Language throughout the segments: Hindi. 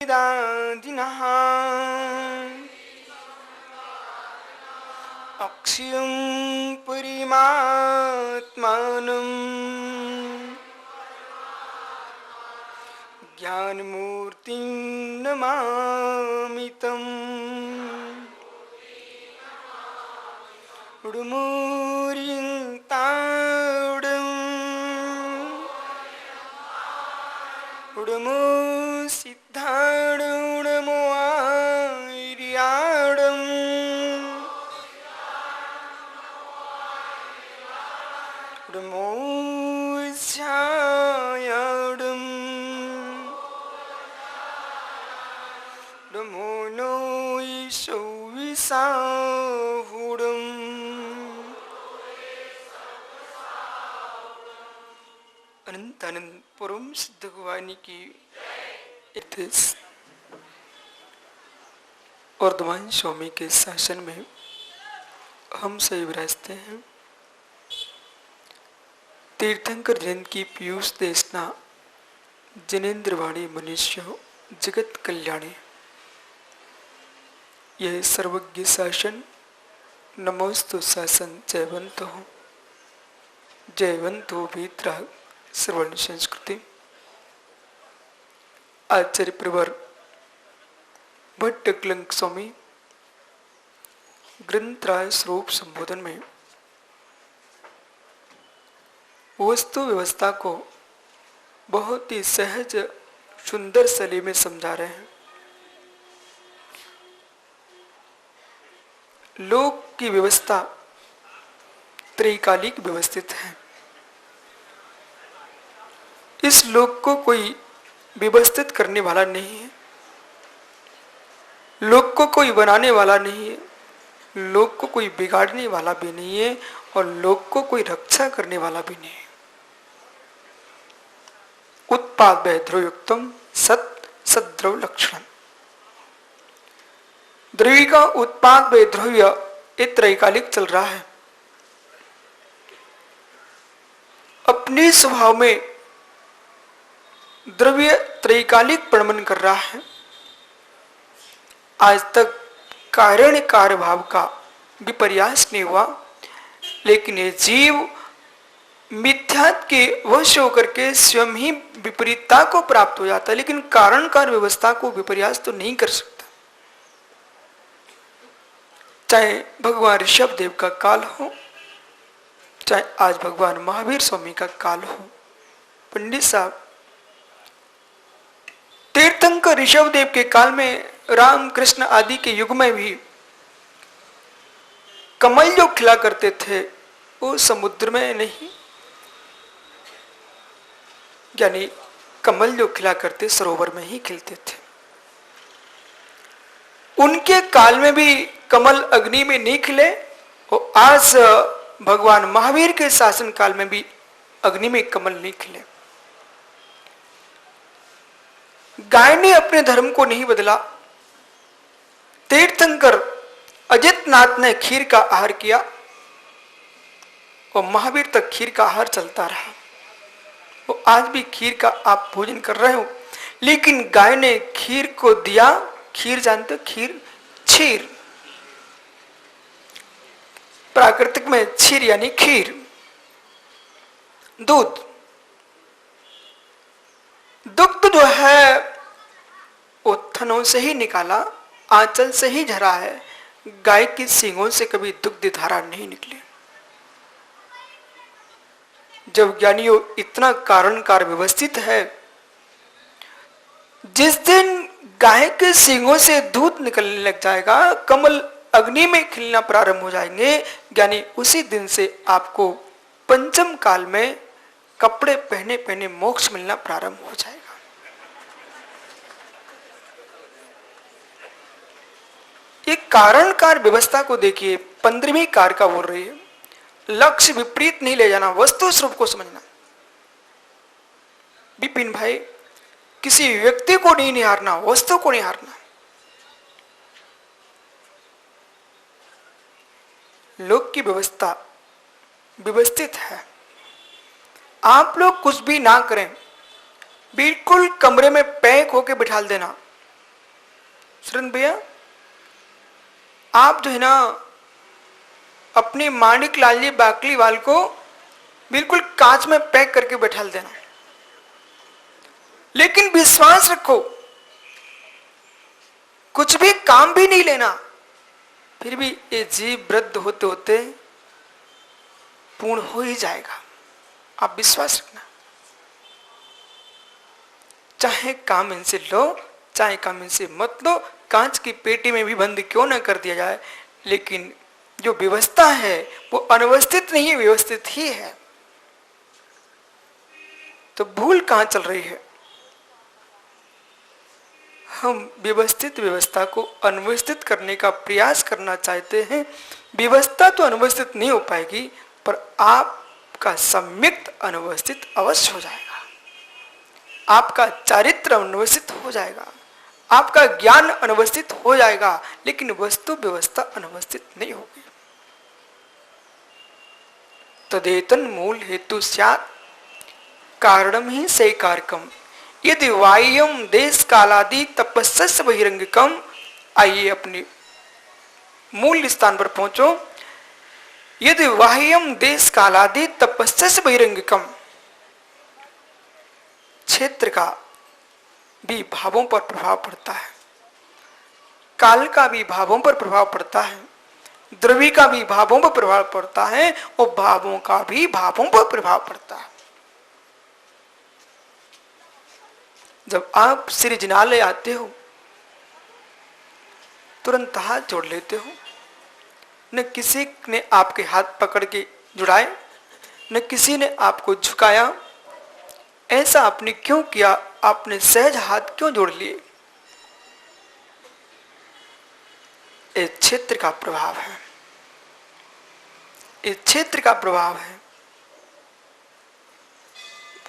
दादिनः अक्षयं परिमात्मानं ज्ञानमूर्तिं नमामि तम् उडुमूरिं ताडं उडुमू सिद्धाडुडमो आर्याडं उडुमो स्यायाडं उडुमो नो ईशो विसाहुडं अनंत अनंत परम सिद्ध भगवान की वर्धमान स्वामी के शासन में हम सही विराजते हैं। तीर्थंकर जयंत की पीयूष देशना जनेन्द्रवाणी मनुष्य जगत कल्याणी। यह सर्वज्ञ शासन नमोस्तु शासन जयवंतो भीतरा श्रवण संस्कृति। आचार्य प्रवर भट्ट कलंक स्वामी ग्रंथराय स्वरूप संबोधन में वस्तु व्यवस्था को बहुत ही सहज सुंदर शैली में समझा रहे हैं। लोक की व्यवस्था त्रैकालिक व्यवस्थित है। इस लोक को कोई व्यवस्थित करने वाला नहीं है, लोक को कोई बनाने वाला नहीं है, लोक को कोई बिगाड़ने वाला भी नहीं है और लोक को कोई रक्षा करने वाला भी नहीं है। उत्पाद ध्रुवयुक्तम सद्द्रव लक्षण। द्रव्य का उत्पाद द्रव्य ये त्रैकालिक चल रहा है। अपने स्वभाव में द्रव्य त्रैकालिक प्रमण कर रहा है। आज तक कारण कार्य भाव का विपर्यास नहीं हुआ, लेकिन ये जीव मिथ्यात्व के वश होकर के स्वयं ही विपरीतता को प्राप्त हो जाता है, लेकिन कारण कार्य व्यवस्था को विपर्यास तो नहीं कर सकता। चाहे भगवान ऋषभ देव का काल हो, चाहे आज भगवान महावीर स्वामी का काल हो। पंडित साहब, तीर्थंकर ऋषभ देव के काल में राम कृष्ण आदि के युग में भी कमल जो खिला करते थे वो समुद्र में नहीं, यानी कमल जो खिला करते सरोवर में ही खिलते थे। उनके काल में भी कमल अग्नि में नहीं खिले और आज भगवान महावीर के शासन काल में भी अग्नि में कमल नहीं खिले। गाय ने अपने धर्म को नहीं बदला। तीर्थंकर अजितनाथ ने खीर का आहार किया और महावीर तक खीर का आहार चलता रहा। वो आज भी खीर का आप भोजन कर रहे हो, लेकिन गाय ने खीर को दिया। खीर जानते हो? खीर, क्षीर, प्राकृतिक में क्षीर यानी खीर, दूध। दुग्ध जो है वो थनों से ही निकाला, आंचल से ही झरा है। गाय की सींगों से कभी दुग्ध धारा नहीं निकली। जब ज्ञानियों इतना कारण कार्य व्यवस्थित है, जिस दिन गाय के सींगों से दूध निकलने लग जाएगा, कमल अग्नि में खिलना प्रारंभ हो जाएंगे, यानी उसी दिन से आपको पंचम काल में कपड़े पहने पहने मोक्ष मिलना प्रारंभ हो जाएगा। ये कारण कार्य व्यवस्था को देखिए, 15वीं कार का बोल रही है। लक्ष्य विपरीत नहीं ले जाना, वस्तु स्वरूप को समझना। विपिन भाई, किसी व्यक्ति को नहीं निहारना, वस्तु को निहारना। लोक की व्यवस्था व्यवस्थित है। आप लोग कुछ भी ना करें, बिल्कुल कमरे में पैक होके बिठा देना, सुरन भैया, आप जो है ना अपने माणिक लाल जी बाकलीवाल को बिल्कुल कांच में पैक करके बैठा देना, लेकिन विश्वास रखो कुछ भी काम भी नहीं लेना, फिर भी ये जीव वृद्ध होते होते पूर्ण हो ही जाएगा। आप विश्वास रखना, चाहे काम इनसे लो चाहे काम इनसे मत लो, कांच की पेटी में भी बंद क्यों न कर दिया जाए, लेकिन जो व्यवस्था है वो अनवस्थित नहीं है, व्यवस्थित ही है। तो भूल कहां चल रही है? हम व्यवस्थित व्यवस्था को अनवस्थित करने का प्रयास करना चाहते हैं। व्यवस्था तो अनवस्थित नहीं हो पाएगी, पर आपका सम्यक्त अनवस्थित अवश्य हो जाएगा, आपका चारित्र अनवस्थित हो जाएगा, आपका ज्ञान अनवस्थित हो जाएगा, लेकिन वस्तु व्यवस्था अनवस्थित नहीं होगी। तदेतन मूल हेतु स्यात् कारणम ही से कारकम यदि वाह्यम देश कालादि तपस्या बहिरंगिकम। आइए अपने मूल स्थान पर पहुंचो। यदि वाह्यम देश कालादि तपस्या बहिरंगिकम, क्षेत्र का भी भावों पर प्रभाव पड़ता है, काल का भी भावों पर प्रभाव पड़ता है, द्रव्य का भी भावों पर प्रभाव पड़ता है, और भावों का भी भावों पर प्रभाव पड़ता है। जब आप श्री जिनालय आते हो तुरंत हाथ जोड़ लेते हो, न किसी ने आपके हाथ पकड़ के जुड़ाए, न किसी ने आपको झुकाया। ऐसा आपने क्यों किया? आपने सहज हाथ क्यों जोड़ लिए? इस क्षेत्र का प्रभाव है, इस क्षेत्र का प्रभाव है।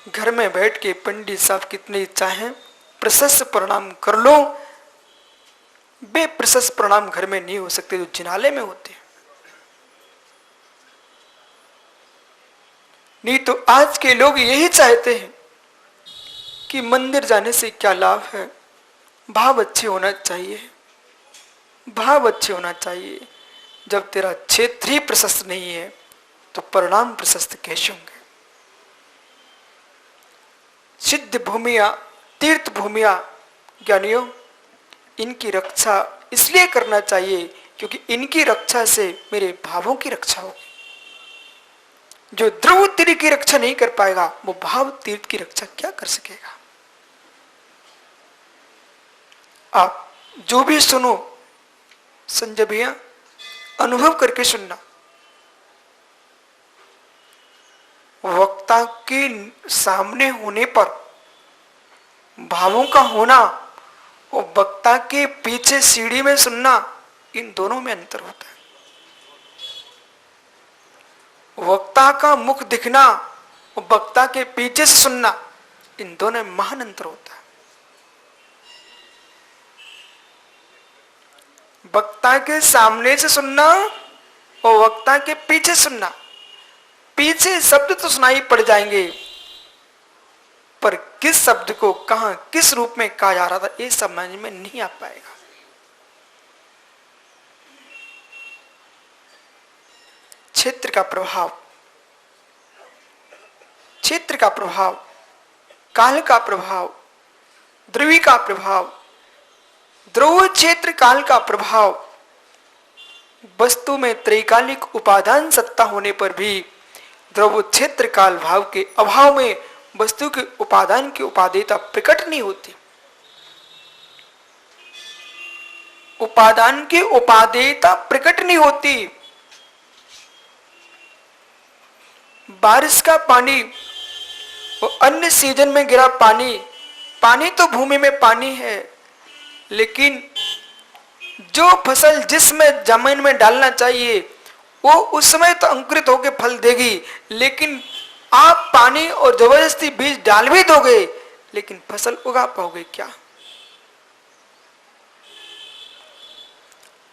घर में बैठ के पंडित साहब कितने चाहें प्रशस्त प्रणाम कर लो, बेप्रशस्त प्रणाम घर में नहीं हो सकते, जो जिनालय में होते हैं। नहीं तो आज के लोग यही चाहते हैं कि मंदिर जाने से क्या लाभ है, भाव अच्छे होना चाहिए, भाव अच्छे होना चाहिए। जब तेरा क्षेत्र ही प्रशस्त नहीं है तो परिणाम प्रशस्त कैसे होंगे? सिद्ध भूमिया तीर्थ भूमिया ज्ञानियों, इनकी रक्षा इसलिए करना चाहिए क्योंकि इनकी रक्षा से मेरे भावों की रक्षा होगी। जो द्रव तीर्थ की रक्षा नहीं कर पाएगा वो भाव तीर्थ की रक्षा क्या कर सकेगा? आप जो भी सुनो संजय भैया, अनुभव करके सुनना। वक्ता के सामने होने पर भावों का होना और वक्ता के पीछे सीढ़ी में सुनना, इन दोनों में अंतर होता है। वक्ता का मुख दिखना और वक्ता के पीछे से सुनना, इन दोनों में महान अंतर होता है। वक्ता के सामने से सुनना और वक्ता के पीछे सुनना, पीछे शब्द तो सुनाई पड़ जाएंगे, पर किस शब्द को कहां किस रूप में कहा जा रहा था ये समझ में नहीं आ पाएगा। क्षेत्र का प्रभाव, क्षेत्र का प्रभाव, काल का प्रभाव, द्रव्य का प्रभाव, द्रव्य क्षेत्र काल का प्रभाव। वस्तु में त्रैकालिक उपादान सत्ता होने पर भी द्रव्य क्षेत्र काल भाव के अभाव में वस्तु के उपादान की उपादेयता प्रकट नहीं होती। उपादान की उपादेयता प्रकट नहीं होती। बारिश का पानी और अन्य सीजन में गिरा पानी, पानी तो भूमि में पानी है, लेकिन जो फसल जिसमें जमीन में डालना चाहिए वो उस समय तो अंकुरित होकर फल देगी, लेकिन आप पानी और जबरदस्ती बीज डाल भी दोगे लेकिन फसल उगा पाओगे क्या?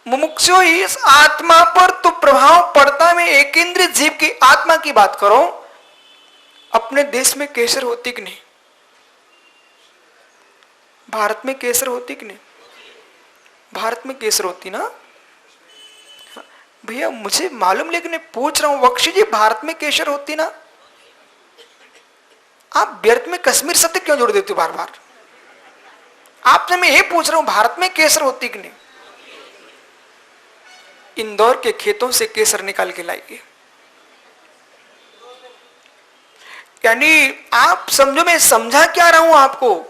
मुमुक्षु इस आत्मा पर तो प्रभाव पड़ता है। एक इंद्रिय जीव की आत्मा की बात करो, अपने देश में केसर होती कि नहीं? भारत में केसर होती कि नहीं? भारत में केसर होती ना? भैया मुझे मालूम, लेकिन मैं पूछ रहा हूं बख्शी जी, भारत में केसर होती ना? आप व्यर्थ में कश्मीर शब्द क्यों जोड़ देते हो बार बार? आपसे मैं ये पूछ रहा हूं भारत में केसर होती कि नहीं? इंदौर के खेतों से केसर निकाल के लाइए। यानी आप समझो, मैं समझा क्या रहा हूं आपको,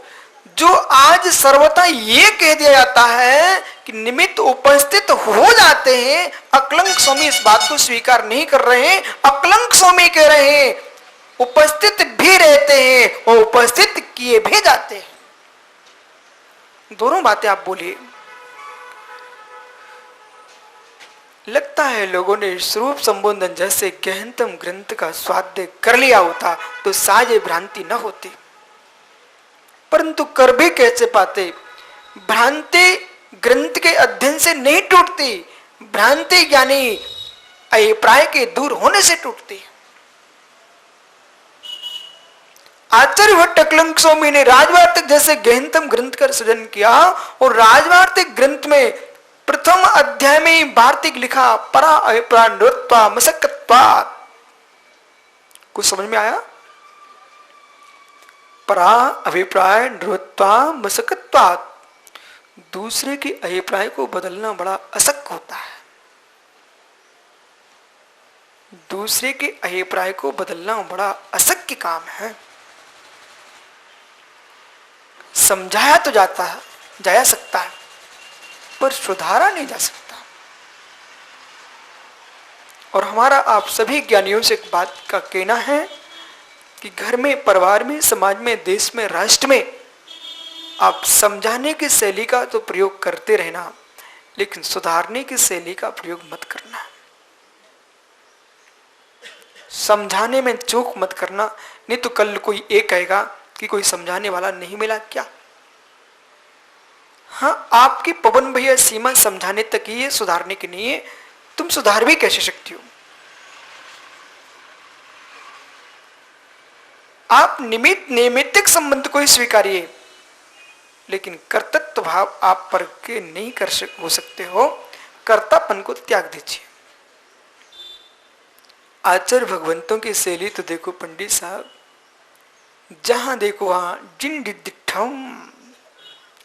जो आज सर्वथा ये कह दिया जाता है कि निमित्त उपस्थित हो जाते हैं, अकलंक स्वामी इस बात को स्वीकार नहीं कर रहे हैं। अकलंक स्वामी कह रहे हैं उपस्थित भी रहते हैं और उपस्थित किए भी जाते हैं। दोनों बातें आप बोलिए। लगता है लोगों ने स्वरूप संबोधन जैसे गहनतम ग्रंथ का स्वाध्याय कर लिया होता तो शायद ये भ्रांति न होती, परंतु कर भी कैसे पाते? भ्रांति ग्रंथ के अध्ययन से नहीं टूटती, भ्रांति यानी अभिप्राय के दूर होने से टूटती। आचार्य भट्ट अकलंक स्वामी ने राजवार्तिक जैसे गहनतम ग्रंथ का सृजन किया और राजवार्तिक ग्रंथ में प्रथम अध्याय में वार्तिक लिखा परा अभिप्राय नृत्वा मशक्कत्वात्। कुछ समझ में आया? परा अभिप्राय नृत्वा मशक्कत्वात्। दूसरे के अभिप्राय को बदलना बड़ा अशक्य होता है। दूसरे के अभिप्राय को बदलना बड़ा अशक्य काम है। समझाया तो जाया सकता है, पर सुधारा नहीं जा सकता। और हमारा आप सभी ज्ञानियों से एक बात का कहना है कि घर में, परिवार में, समाज में, देश में, राष्ट्र में आप समझाने की शैली का तो प्रयोग करते रहना, लेकिन सुधारने की शैली का प्रयोग मत करना। समझाने में चूक मत करना, नहीं तो कल कोई एक कहेगा कि कोई समझाने वाला नहीं मिला क्या? हाँ, आपकी पवन भैया सीमा समझाने तक ही है, सुधारने की नहीं है। तुम सुधार भी कैसे सकती हो? आप नैमित्तिक संबंध को ही स्वीकारिए, लेकिन कर्तृत्व भाव आप पर के नहीं हो सकते हो। कर्तापन को त्याग दीजिए। आचार्य भगवंतों की शैली तो देखो पंडित साहब, जहां देखो वहां जिन दिठम।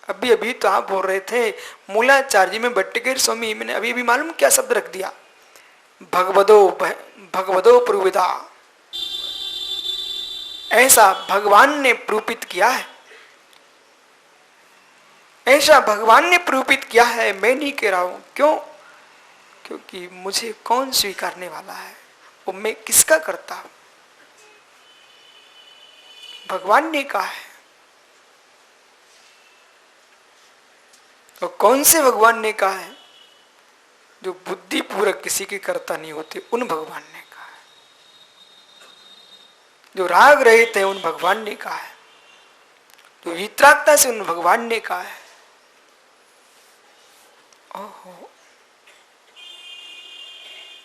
अभी तो आप बोल रहे थे मूलाचार्य में भट्टगिर स्वामी, मैंने अभी मालूम क्या शब्द रख दिया, भगवदो प्रविदा। ऐसा भगवान ने प्रूपित किया है, ऐसा भगवान ने प्रूपित किया है, मैं नहीं कह रहा हूं। क्यों? क्योंकि मुझे कौन स्वीकारने वाला है, वो मैं किसका करता हूं? भगवान ने कहा है। और कौन से भगवान ने कहा है? जो बुद्धि पूर्वक किसी के कर्ता नहीं होते, उन भगवान ने कहा है। जो राग रहित है, उन भगवान ने कहा है। जो वितरागता से, उन भगवान ने कहा है। ओहो,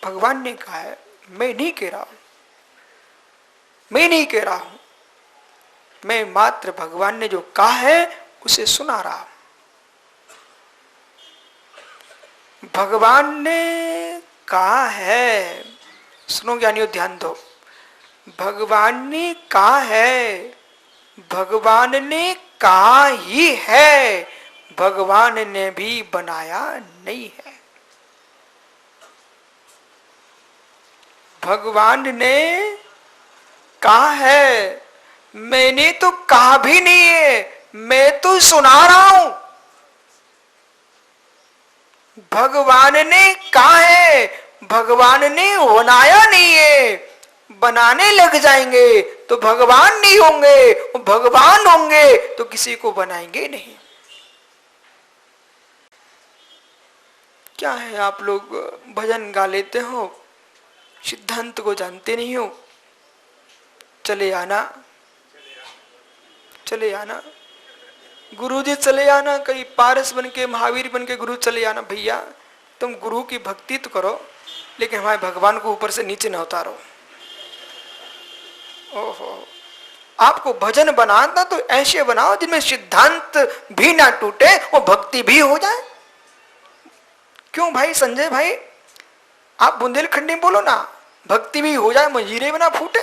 भगवान ने कहा है, मैं नहीं कह रहा हूं, मैं नहीं कह रहा हूं। मैं मात्र भगवान ने जो कहा है उसे सुना रहा हूं। भगवान ने कहा है, सुनो ज्ञानियों ध्यान दो, भगवान ने कहा है, भगवान ने कहा ही है, भगवान ने भी बनाया नहीं है। भगवान ने कहा है, मैंने तो कहा भी नहीं है, मैं तो सुना रहा हूं। भगवान ने कहा है, भगवान ने बनाया नहीं है। बनाने लग जाएंगे तो भगवान नहीं होंगे, भगवान होंगे तो किसी को बनाएंगे नहीं। क्या है, आप लोग भजन गा लेते हो, सिद्धांत को जानते नहीं हो। चले आना, चले आना गुरु जी, चले आना, कहीं पारस बन के, महावीर बन के गुरु चले आना। भैया तुम गुरु की भक्ति तो करो, लेकिन हमारे भगवान को ऊपर से नीचे न उतारो। ओहो, आपको भजन बनाना तो ऐसे बनाओ जिनमें सिद्धांत भी ना टूटे और भक्ति भी हो जाए। क्यों भाई संजय भाई, आप बुंदेलखंडी बोलो ना, भक्ति भी हो जाए मंजीरे भी ना फूटे,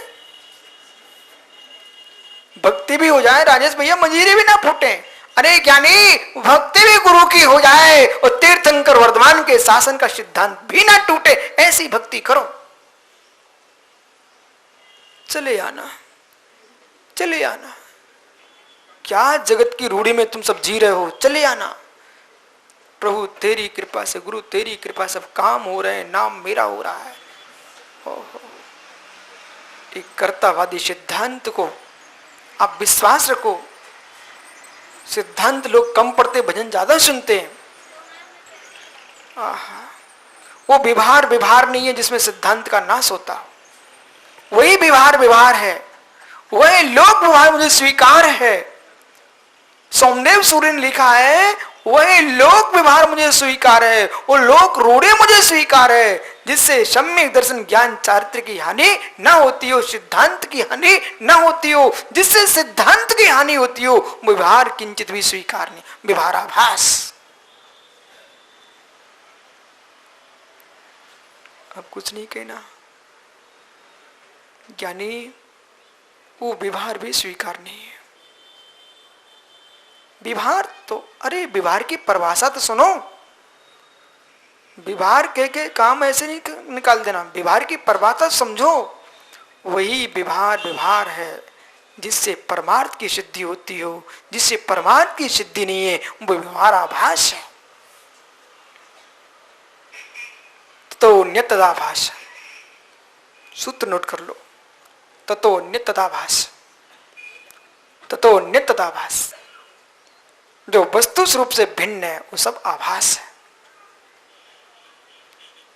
भक्ति भी हो जाए राजेश भैया मंजीरे भी ना फूटे। अरे ज्ञानी, भक्ति भी गुरु की हो जाए और तीर्थंकर वर्धमान के शासन का सिद्धांत भी ना टूटे, ऐसी भक्ति करो। चले आना, चले आना, क्या जगत की रूढ़ी में तुम सब जी रहे हो, चले आना। प्रभु तेरी कृपा से, गुरु तेरी कृपा से सब काम हो रहे हैं, नाम मेरा हो रहा है। ओहो, एक कर्तावादी सिद्धांत को आप विश्वास रखो। सिद्धांत लोग कम पढ़ते, भजन ज्यादा सुनते हैं। वो व्यवहार व्यवहार नहीं है जिसमें सिद्धांत का नाश होता, वही व्यवहार व्यवहार है, वही लोक व्यवहार मुझे स्वीकार है। सोमदेव सूर्य ने लिखा है, वही लोक व्यवहार मुझे स्वीकार है, वो लोक रूढ़े मुझे स्वीकार है, जिससे सम्यक दर्शन ज्ञान चारित्र की हानि न होती हो, सिद्धांत की हानि न होती हो। जिससे सिद्धांत की हानि होती हो, व्यवहार किंचित भी स्वीकार नहीं, व्यवहाराभास। अब कुछ नहीं कहना ज्ञानी, वो व्यवहार भी स्वीकार नहीं है। व्यवहार तो, अरे व्यवहार की परिभाषा तो सुनो, व्यवहार कह के काम ऐसे नहीं निकाल देना, व्यवहार की परिभाषा समझो। वही व्यवहार व्यवहार है जिससे परमार्थ की सिद्धि होती हो, जिससे परमार्थ की सिद्धि नहीं है वो व्यवहाराभास है। तो न्यतदाभास, सूत्र नोट कर लो, ततो न्यतदाभास, ततो न्यतदाभास। जो वस्तु स्वरूप से भिन्न है वो सब आभास है।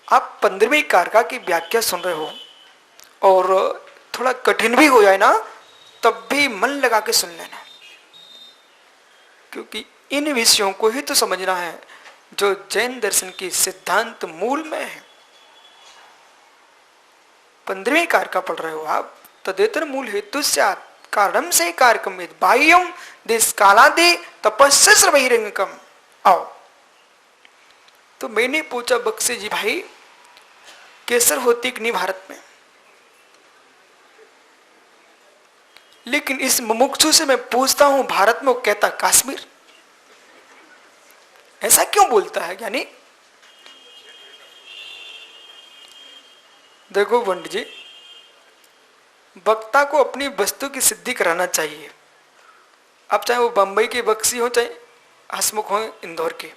आप 15वीं कारका की व्याख्या सुन रहे हो और थोड़ा कठिन भी हो जाए ना, तब भी मन लगा के सुन लेना, क्योंकि इन विषयों को ही तो समझना है जो जैन दर्शन की सिद्धांत मूल में है। 15वीं कारका पढ़ रहे हो आप, तदेतर मूल हेतु से कारणम से कारकम बाह्यम देश कालादि तपस्या बहिरंगकम। आओ, तो मैंने पूछा बक्से जी भाई, केसर होती कि नहीं भारत में? लेकिन इस मुमुक्षु से मैं पूछता हूं भारत में, वो कहता कश्मीर। ऐसा क्यों बोलता है ज्ञानी? देखो पंडित जी, वक्ता को अपनी वस्तु की सिद्धि कराना चाहिए। अब चाहे वो बंबई के बक्सी हो, चाहे हसमुख हो इंदौर के।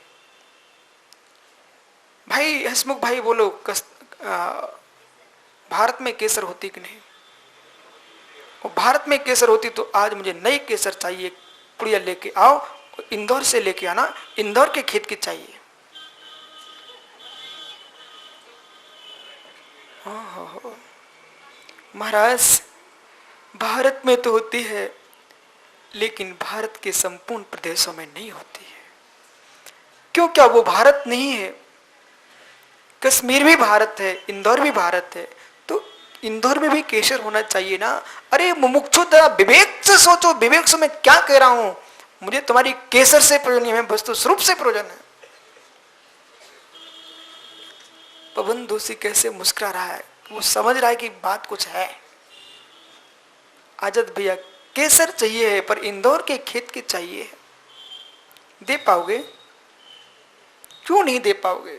भाई हसमुख भाई बोलो, भारत में केसर होती कि नहीं? और भारत में केसर होती तो आज मुझे नई केसर चाहिए, पुड़िया लेके आओ, इंदौर से लेके आना, इंदौर के खेत की चाहिए। महाराज, भारत में तो होती है, लेकिन भारत के संपूर्ण प्रदेशों में नहीं होती है। क्यों? क्या वो भारत नहीं है? कश्मीर भी भारत है, इंदौर भी भारत है, तो इंदौर में भी केसर होना चाहिए ना। अरे मुमुक्षु, विवेक से सोचो, विवेक से मैं क्या कह रहा हूं। मुझे तुम्हारी केसर से प्रयोजन नहीं है, वस्तु स्वरूप से प्रयोजन है। पवन दोषी कैसे मुस्कुरा रहा है, वो समझ रहा है कि बात कुछ है। आजाद भैया, केसर चाहिए है पर इंदौर के खेत की चाहिए है। दे पाओगे? क्यों नहीं दे पाओगे?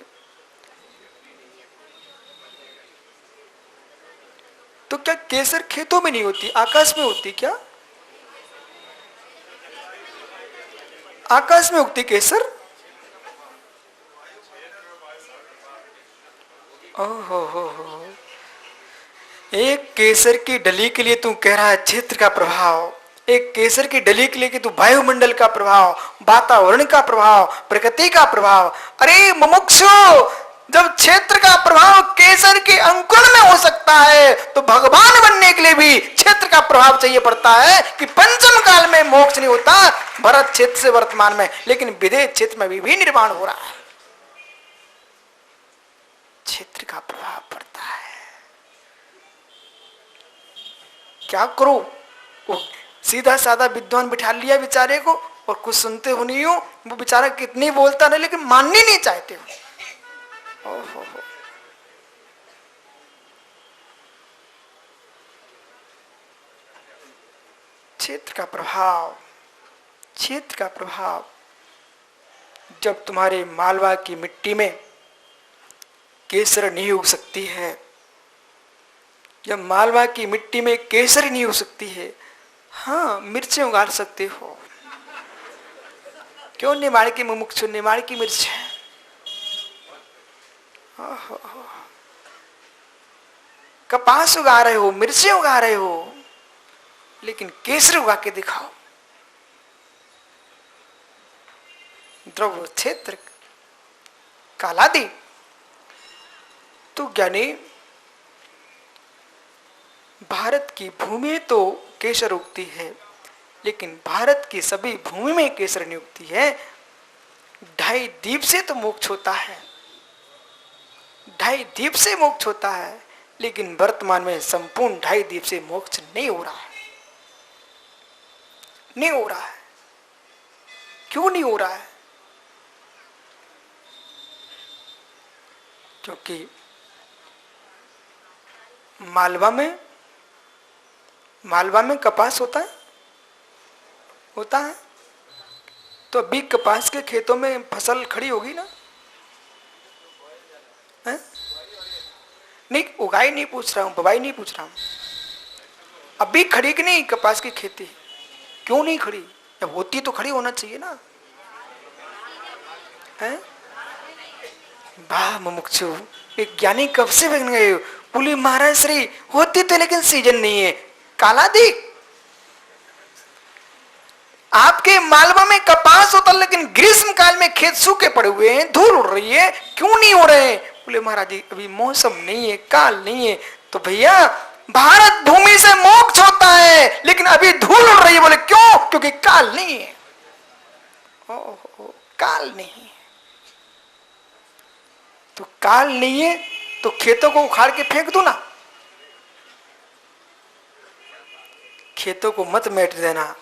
तो क्या केसर खेतों में नहीं होती, आकाश में होती क्या? आकाश में उगती केसर? ओहो, एक केसर की डली के लिए तू कह रहा है क्षेत्र का प्रभाव, एक केसर की डली के लिए कि तू वायुमंडल का प्रभाव, वातावरण का प्रभाव, प्रकृति का प्रभाव। अरे मुमुक्षु, जब क्षेत्र का प्रभाव केसर के अंकुर में हो सकता है, तो भगवान बनने के लिए भी क्षेत्र का प्रभाव चाहिए पड़ता है कि पंचम काल में मोक्ष नहीं होता भरत क्षेत्र से वर्तमान में, लेकिन विदेश क्षेत्र में भी निर्माण हो रहा है। क्षेत्र का प्रभाव पड़ता है। क्या करो? वो सीधा साधा विद्वान बिठा लिया बेचारे को, और कुछ सुनते हो नहीं हो। वो बेचारा कितनी बोलता नहीं, लेकिन माननी नहीं चाहते हो। ओहो, क्षेत्र का प्रभाव, क्षेत्र का प्रभाव। जब तुम्हारे मालवा की मिट्टी में केसर नहीं उग सकती है, जब मालवा की मिट्टी में केसर नहीं उग सकती है, हाँ मिर्चें उगा सकते हो। क्यों? निमाड़ की मुमुक्षु, निमाड़ की मिर्च है। कपास उगा रहे हो, मिर्चें उगा रहे हो, लेकिन केसर उगा के दिखाओ। द्रव्य क्षेत्र कालादि। तो ज्ञानी, भारत की भूमि तो केसर उगती है, लेकिन भारत की सभी भूमि में केसर नहीं उगती है। 2.5 द्वीप से तो मोक्ष होता है, 2.5 द्वीप से मोक्ष होता है, लेकिन वर्तमान में संपूर्ण 2.5 द्वीप से मोक्ष नहीं हो रहा है। नहीं हो रहा है। क्यों नहीं हो रहा है? क्योंकि मालवा में कपास होता है, होता है। तो अभी कपास के खेतों में फसल खड़ी होगी ना? है? नहीं, उगाई नहीं पूछ रहा हूं, बुवाई नहीं पूछ रहा हूं। अभी खड़ी कि नहीं कपास की खेती? क्यों नहीं खड़ी? जब होती तो खड़ी होना चाहिए ना। है? वाह मुमुक्षु, एक ज्ञानी कब से बन गए हो? बोले महाराज श्री होती तो, लेकिन सीजन नहीं है। कालादि, आपके मालवा में कपास होता, लेकिन ग्रीष्म काल में खेत सूखे पड़े हुए हैं, धूल उड़ रही है, क्यों नहीं हो रहे हैं? बोले महाराज जी अभी मौसम नहीं है, काल नहीं है। तो भैया भारत भूमि से मोक्ष होता है, लेकिन अभी धूल उड़ रही है। बोले क्यों? क्योंकि काल नहीं है। काल नहीं है। तो काल नहीं है तो खेतों को उखाड़ के फेंक दो ना, खेतों को मत मेट देना।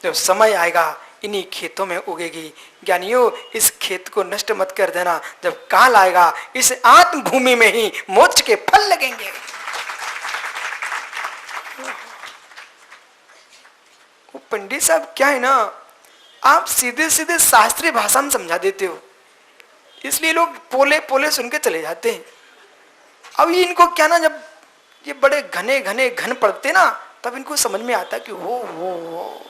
जब समय आएगा इन्हीं खेतों में उगेगी। ज्ञानियों, इस खेत को नष्ट मत कर देना। जब काल आएगा इस आत्म भूमि में ही मोक्ष के फल लगेंगे। वो पंडित साहब क्या है ना, आप सीधे सीधे शास्त्रीय भाषा में समझा देते हो, इसलिए लोग पोले पोले सुन के चले जाते हैं। अब ये इनको क्या ना, जब ये बड़े घने घने घन पड़ते ना, तब इनको समझ में आता कि हो।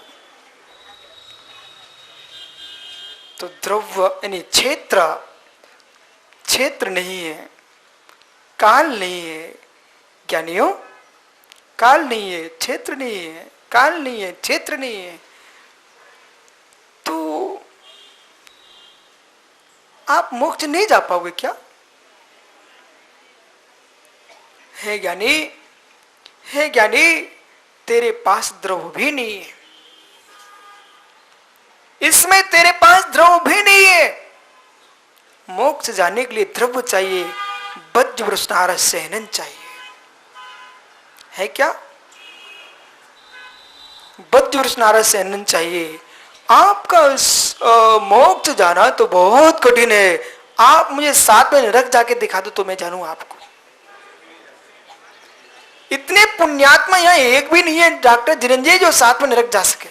तो द्रव्य यानी क्षेत्र, क्षेत्र नहीं है, काल नहीं है। ज्ञानियों, काल नहीं है, क्षेत्र नहीं है, काल नहीं है, क्षेत्र नहीं है। तो आप मोक्ष नहीं जा पाओगे क्या? है ज्ञानी, है ज्ञानी, तेरे पास द्रव्य भी नहीं है, इसमें तेरे पास द्रव्य भी नहीं है। मोक्ष जाने के लिए द्रव्य चाहिए, वज्र वृषणार सहनन चाहिए। है क्या? वज्र वृषणार सहनन चाहिए। आपका मोक्ष जाना तो बहुत कठिन है। आप मुझे 7 में नरक जाके दिखा दो तो मैं जानूं आपको। इतने पुण्यात्मा यहां एक भी नहीं है डॉक्टर धीरंजय जो 7 में नरक जा सके।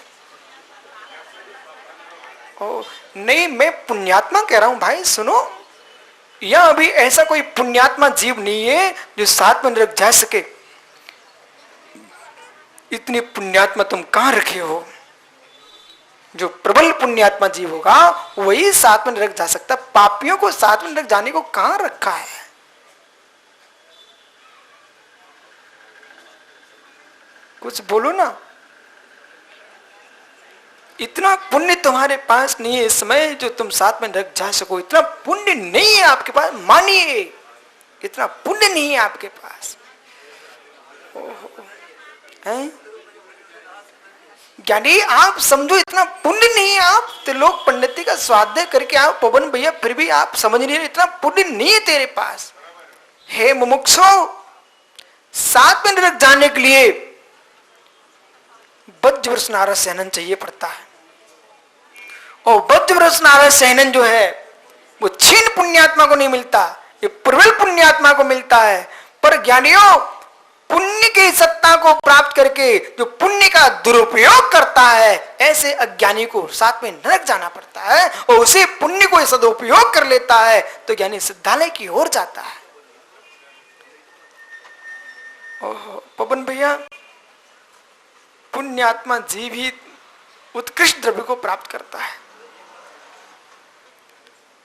नहीं, मैं पुण्यात्मा कह रहा हूं भाई, सुनो, यहां अभी ऐसा कोई पुण्यात्मा जीव नहीं है जो 7 में नरक जा सके। इतनी पुण्यात्मा तुम कहां रखे हो? जो प्रबल पुण्यात्मा जीव होगा वही 7 में नरक जा सकता। पापियों को 7 में नरक जाने को कहां रखा है? कुछ बोलो ना। इतना पुण्य तुम्हारे पास नहीं है इस समय जो तुम 7 में नरक जा सको। इतना पुण्य नहीं है आपके पास, मानिए, इतना पुण्य नहीं है आपके पास। ज्ञानी, आप समझो इतना पुण्य नहीं है। आप तो लोग पंडिती का स्वाध्याय करके आप पवन भैया, फिर भी आप समझ नहीं रहे, इतना पुण्य नहीं है तेरे पास। हे मुमुक्षो, 7 में नरक जाने के लिए वज्र वृष नारद सहनन चाहिए पड़ता है। और वज्र वृष नारद सहनन जो है वो क्षीण पुण्यात्मा को नहीं मिलता, ये प्रबल पुण्यात्मा को मिलता है। पर ज्ञानियों, पुण्य की सत्ता को प्राप्त करके जो पुण्य का दुरुपयोग करता है, ऐसे अज्ञानी को साथ में नरक जाना पड़ता है। और उसी पुण्य को सदुपयोग कर लेता है तो ज्ञानी सिद्धालय की ओर जाता है। ओहो पवन भैया, पुण्यात्मा जीव ही उत्कृष्ट द्रव्य को प्राप्त करता है,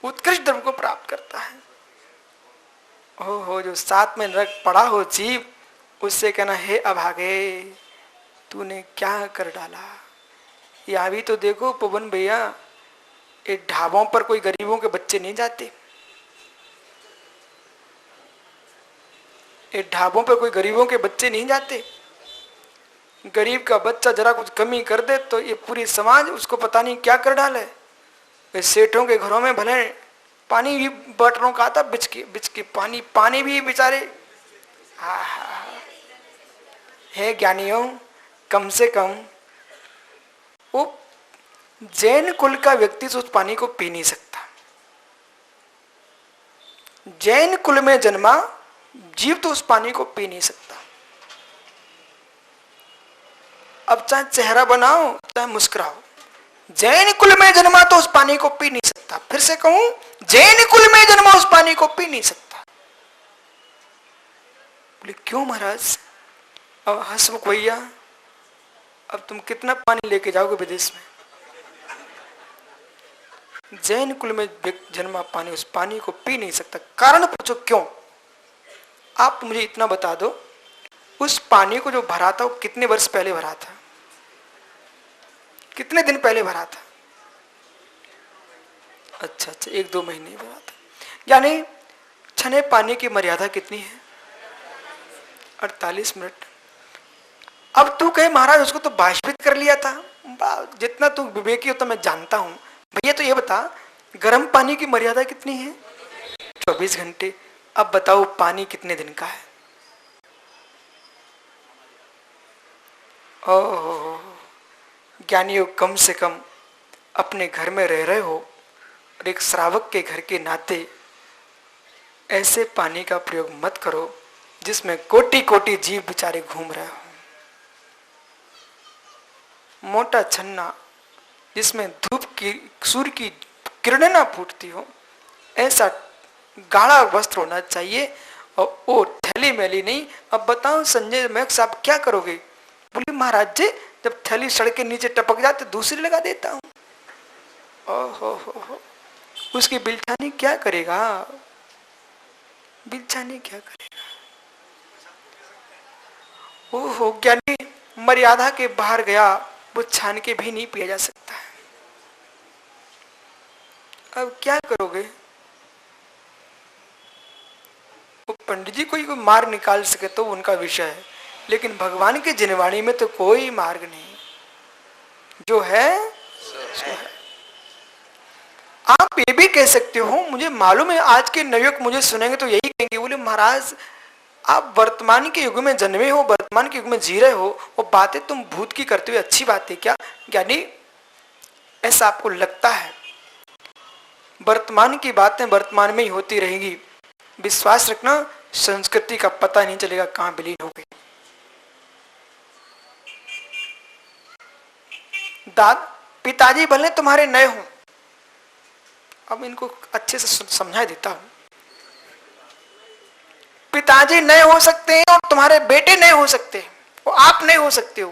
उत्कृष्ट द्रव्य को प्राप्त करता है। ओहो, जो साथ में नरक पड़ा हो जीव, उससे कहना हे अभागे, तूने क्या कर डाला। या भी तो देखो पवन भैया, ये ढाबों पर कोई गरीबों के बच्चे नहीं जाते, ये ढाबों पर कोई गरीबों के बच्चे नहीं जाते। गरीब का बच्चा जरा कुछ कमी कर दे तो ये पूरी समाज उसको पता नहीं क्या कर डाले। सेठों के घरों में भले पानी भी बटरों का आता, बिच के पानी भी बेचारे। हे ज्ञानियों, कम से कम वो जैन कुल का व्यक्ति उस पानी को पी नहीं सकता। जैन कुल में जन्मा जीव तो उस पानी को पी नहीं सकता। अब चाहे चेहरा बनाओ चाहे मुस्कुराओ, जैन कुल में जन्मा तो उस पानी को पी नहीं सकता। फिर से कहूं, जैन कुल में जन्मा उस पानी को पी नहीं सकता। बोले क्यों महाराज? अब हंसमुख भैया, अब तुम कितना पानी लेके जाओगे विदेश में? जैन कुल में जन्मा पानी उस पानी को पी नहीं सकता। कारण पूछो क्यों? आप मुझे इतना बता दो, उस पानी को जो भरा था वो कितने वर्ष पहले भरा था, कितने दिन पहले भरा था? अच्छा, 1-2 महीने भरा था। यानी छने पानी की मर्यादा कितनी है? 48 मिनट। अब तू कहे महाराज उसको तो बाष्पित कर लिया था। जितना तू विवेकी हो तो मैं जानता हूं भैया। तो ये बता, गर्म पानी की मर्यादा कितनी है? 24 घंटे। अब बताओ पानी कितने दिन का है? ओह ज्ञानियों, कम से कम अपने घर में रह रहे हो और एक श्रावक के घर के नाते ऐसे पानी का प्रयोग मत करो जिसमें कोटि कोटि जीव बेचारे घूम रहे हो। मोटा छन्ना जिसमें धूप की सूर्य की किरणें ना फूटती हो, ऐसा गाढ़ा वस्त्र होना चाहिए। और वो थैली मैली नहीं। अब बताओ संजय महक साहब क्या करोगे? बोले महाराज जी, जब थैली सड़क के नीचे टपक जाए तो दूसरी लगा देता हूं। ओहो, उसकी बिलछानी क्या करेगा? बिलछानी क्या करेगा? ओहो ज्ञानी, मर्यादा के बाहर गया वो छान के भी नहीं पिया जा सकता है। अब क्या करोगे? वो पंडित जी कोई मार्ग निकाल सके तो उनका विषय है, लेकिन भगवान की जिनवाणी में तो कोई मार्ग नहीं। जो है सो है। आप ये भी कह सकते हो, मुझे मालूम है आज के नवयुवक मुझे सुनेंगे तो यही कहेंगे, बोले महाराज आप वर्तमान के युग में जन्मे हो, वर्तमान के युग में जी रहे हो, वो बातें तुम भूत की करते हुए अच्छी बात है क्या? यानी ऐसा आपको लगता है? वर्तमान की बातें वर्तमान में ही होती रहेगी। विश्वास रखना, संस्कृति का पता नहीं चलेगा कहां विलीन हो गई। पिताजी भले तुम्हारे नए हो, अब इनको अच्छे से समझा देता हूं। पिताजी नए हो सकते हैं और तुम्हारे बेटे नए हो सकते हैं, वो आप नए हो सकते हो,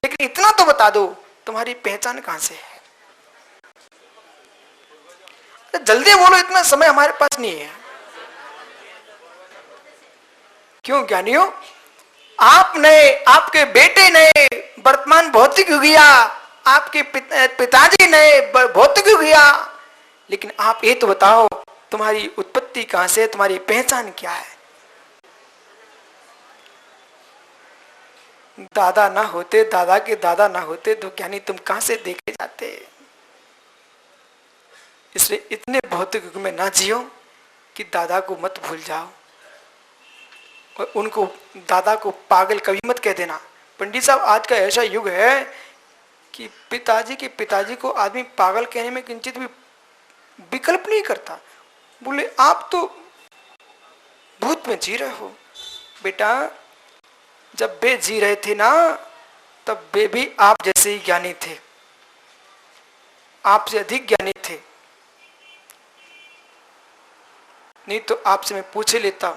लेकिन इतना तो बता दो तुम्हारी पहचान कहां से है? जल्दी बोलो, इतना समय हमारे पास नहीं है। क्यों ज्ञानियों? आप नए, आपके बेटे नए, वर्तमान भौतिक युगिया, आपके पिताजी नए, भौतिक युगिया, लेकिन आप ये तो बताओ तुम्हारी उत्पत्ति कहां से, तुम्हारी पहचान क्या है? दादा ना होते, दादा के दादा ना होते तो ज्ञानी तुम कहां से देखे जाते? इसलिए इतने भौतिक युग में ना जियो कि दादा को मत भूल जाओ, और उनको, दादा को पागल कभी मत कह देना। पंडित साहब, आज का ऐसा युग है कि पिताजी के पिताजी को आदमी पागल कहने में किंचित भी विकल्प नहीं करता। बोले आप तो भूत में जी रहे हो। बेटा जब वे जी रहे थे ना, तब वे भी आप जैसे ही ज्ञानी थे, आपसे अधिक ज्ञानी थे। नहीं तो आपसे मैं पूछ लेता,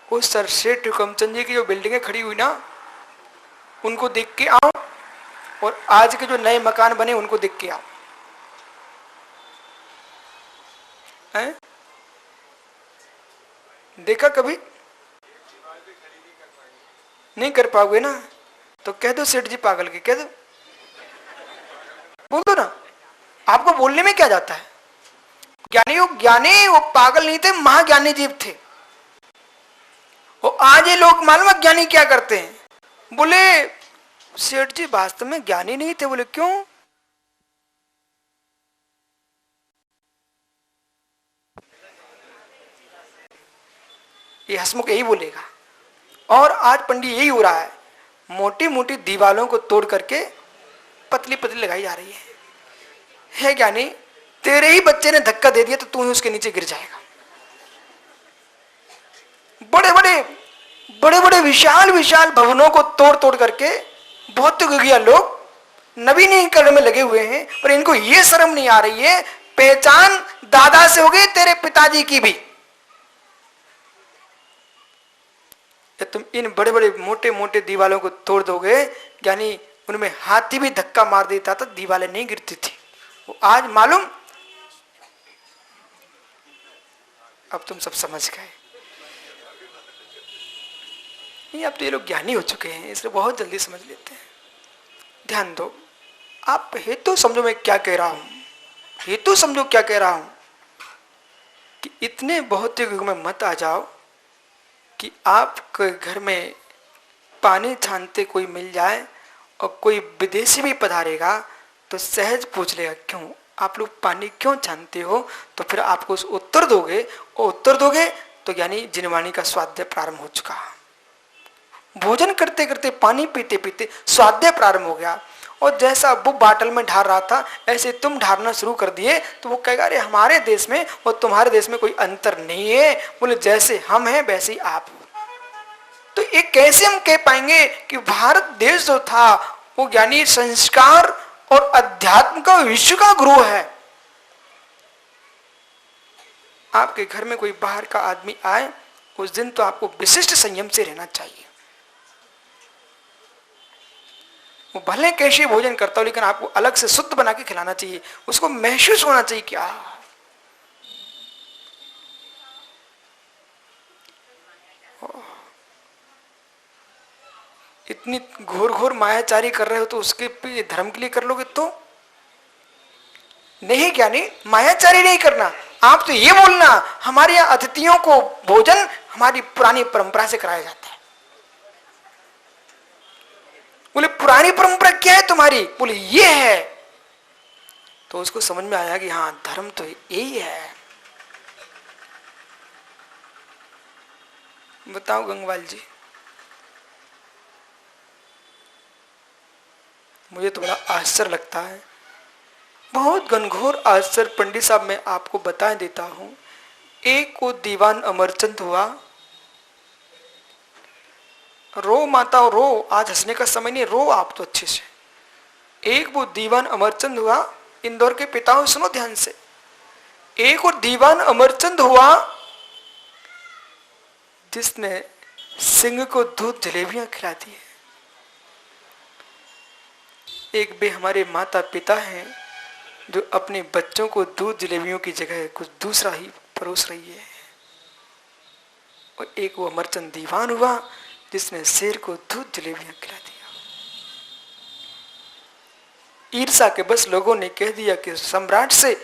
उस सर सेठ हुकमचंद जी की जो बिल्डिंगें खड़ी हुई ना, उनको देख के आओ, और आज के जो नए मकान बने उनको देख के आओ। हैं? देखा कभी? नहीं कर पाओगे ना, तो कह दो सेठ जी पागल के, कह दो, बोल दो ना। आपको बोलने में क्या जाता है? ज्ञानी वो पागल नहीं थे, महाज्ञानी जीव थे। वो आज ये लोग मालूम ज्ञानी क्या करते हैं? बोले सेठ जी वास्तव में ज्ञानी नहीं थे। बोले क्यों? ये हसमुख यही बोलेगा। और आज पंडित यही हो रहा है, मोटी मोटी दीवालों को तोड़ करके पतली पतली लगाई जा रही है ज्ञानी? तेरे ही बच्चे ने धक्का दे दिया तो तू ही उसके नीचे गिर जाएगा। बड़े बड़े विशाल विशाल भवनों को तोड़ तोड़ करके भौतिक विज्ञान लोग नवीनीकरण में लगे हुए हैं, पर इनको यह शर्म नहीं आ रही है, पहचान दादा से हो गई, तेरे पिताजी की भी। तुम इन बड़े बड़े मोटे मोटे दीवालों को तोड़ दोगे, यानी उनमें हाथी भी धक्का मार देता था, दीवारें नहीं गिरती थी। वो आज मालूम, अब तुम सब समझ गए। नहीं, अब तो ये लोग ज्ञानी हो चुके हैं, इसलिए बहुत जल्दी समझ लेते हैं। ध्यान दो, आप हेतु समझो मैं क्या कह रहा हूं, हेतु समझो क्या कह रहा हूं, कि इतने भौतिक युग में मत आ जाओ कि आपके घर में पानी छानते कोई मिल जाए और कोई विदेशी भी पधारेगा तो सहज पूछ लेगा क्यों आप लोग पानी क्यों छानते हो, तो फिर आपको उस उत्तर दोगे, और उत्तर दोगे तो यानी जिनवाणी का स्वाध्याय प्रारंभ हो चुका। भोजन करते करते पानी पीते पीते स्वाध्याय प्रारंभ हो गया, और जैसा वो बाटल में ढार रहा था ऐसे तुम ढारना शुरू कर दिए, तो वो कहेगा अरे हमारे देश में और तुम्हारे देश में कोई अंतर नहीं है। बोले जैसे हम हैं वैसे ही आप। तो ये कैसे हम कह पाएंगे कि भारत देश जो था वो यानी संस्कार और अध्यात्म का विश्व का गुरु है। आपके घर में कोई बाहर का आदमी आए, उस दिन तो आपको विशिष्ट संयम से रहना चाहिए। वो भले कैसे भोजन करता हो, लेकिन आपको अलग से शुद्ध बना के खिलाना चाहिए, उसको महसूस होना चाहिए क्या इतनी घोर घोर मायाचारी कर रहे हो, तो उसके धर्म के लिए कर लोगे तो नहीं। क्या नहीं, मायाचारी नहीं करना। आप तो ये बोलना हमारे यहाँ अतिथियों को भोजन हमारी पुरानी परंपरा से कराया जाता है। बोले पुरानी परंपरा क्या है तुम्हारी? बोले ये है। तो उसको समझ में आया कि हाँ धर्म तो यही है। बताओ गंगवाल जी, मुझे तो बड़ा आश्चर्य लगता है, बहुत घनघोर आश्चर्य। पंडित साहब मैं आपको बता देता हूं, एक को दीवान अमरचंद हुआ, रो माता रो, आज हंसने का समय नहीं, रो आप तो अच्छे से। एक वो दीवान अमरचंद हुआ, इंदौर के पिता हो, सुनो ध्यान से। एक और दीवान अमरचंद हुआ जिसने सिंह को दूध जलेबियां खिला दी है। एक बे हमारे माता पिता हैं जो अपने बच्चों को दूध जलेबियों की जगह कुछ दूसरा ही परोस रही है। और एक वो अमरचंद दीवान हुआ जिसने शेर को दूध जलेबियां खिला दिया। ईर्षा के बस लोगों ने कह दिया कि सम्राट से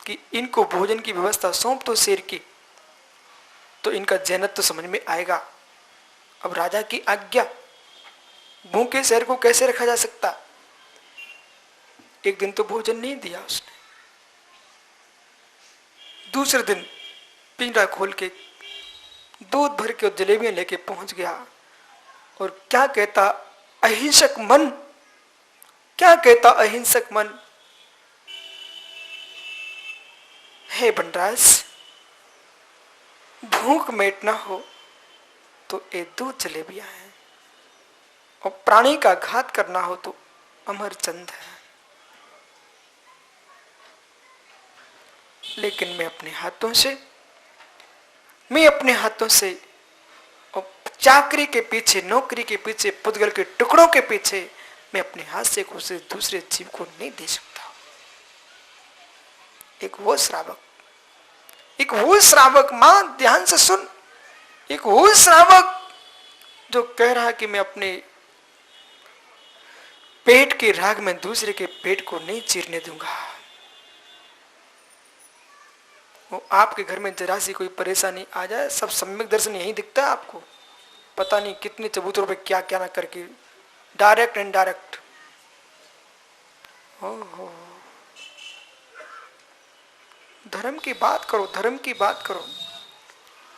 कि इनको भोजन की व्यवस्था सौंप दो शेर की, तो इनका जैनत तो समझ में आएगा। अब राजा की आज्ञा, भूखे शेर को कैसे रखा जा सकता? एक दिन तो भोजन नहीं दिया उसने, दूसरे दिन पिंजरा खोल के दूध भर के जलेबियां लेके पहुंच गया। और क्या कहता अहिंसक मन, क्या कहता अहिंसक मन, हे बनराज भूख मिटना हो तो ये दूध जलेबियां हैं, और प्राणी का घात करना हो तो अमरचंद है। लेकिन मैं अपने हाथों से और चाकरी के पीछे, नौकरी के पीछे, पुद्गल के टुकड़ों के पीछे मैं अपने हाथ से उसे दूसरे जीव को नहीं दे सकता। एक वो श्रावक, मां ध्यान से सुन, एक वो श्रावक जो कह रहा कि मैं अपने पेट के राग में दूसरे के पेट को नहीं चीरने दूंगा। वो आपके घर में जरा सी कोई परेशानी आ जाए, सब सम्यक दर्शन यही दिखता है आपको। पता नहीं कितने चबूतरों पे क्या क्या ना करके, डायरेक्ट एंड डायरेक्ट। हो धर्म की बात करो, धर्म की बात करो।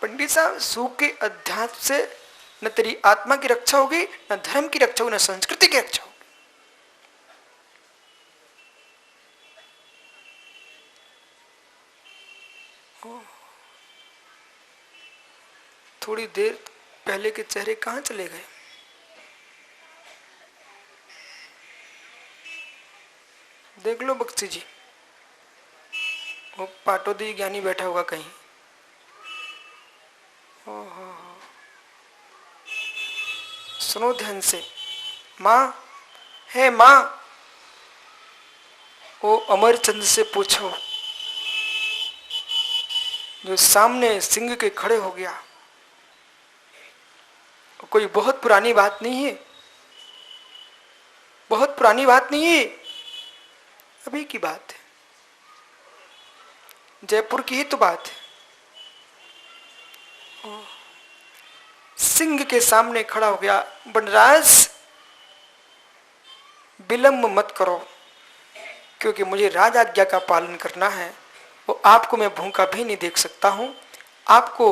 पंडित साहब, सूखे अध्यात्म से न तेरी आत्मा की रक्षा होगी, न धर्म की रक्षा होगी, न संस्कृति की रक्षा होगी। थोड़ी देर पहले के चेहरे कहां चले गए? देख लो बख्शी जी, वो पाटोदी ज्ञानी बैठा होगा कहीं। सुनो ध्यान से। मां है, मां, वो अमरचंद से पूछो जो सामने सिंह के खड़े हो गया। कोई बहुत पुरानी बात नहीं है, बहुत पुरानी बात नहीं है, अभी की बात है, जयपुर की ही तो बात है। सिंह के सामने खड़ा हो गया, बनराज विलंब मत करो, क्योंकि मुझे राज आज्ञा का पालन करना है। वो आपको मैं भूखा भी नहीं देख सकता हूं, आपको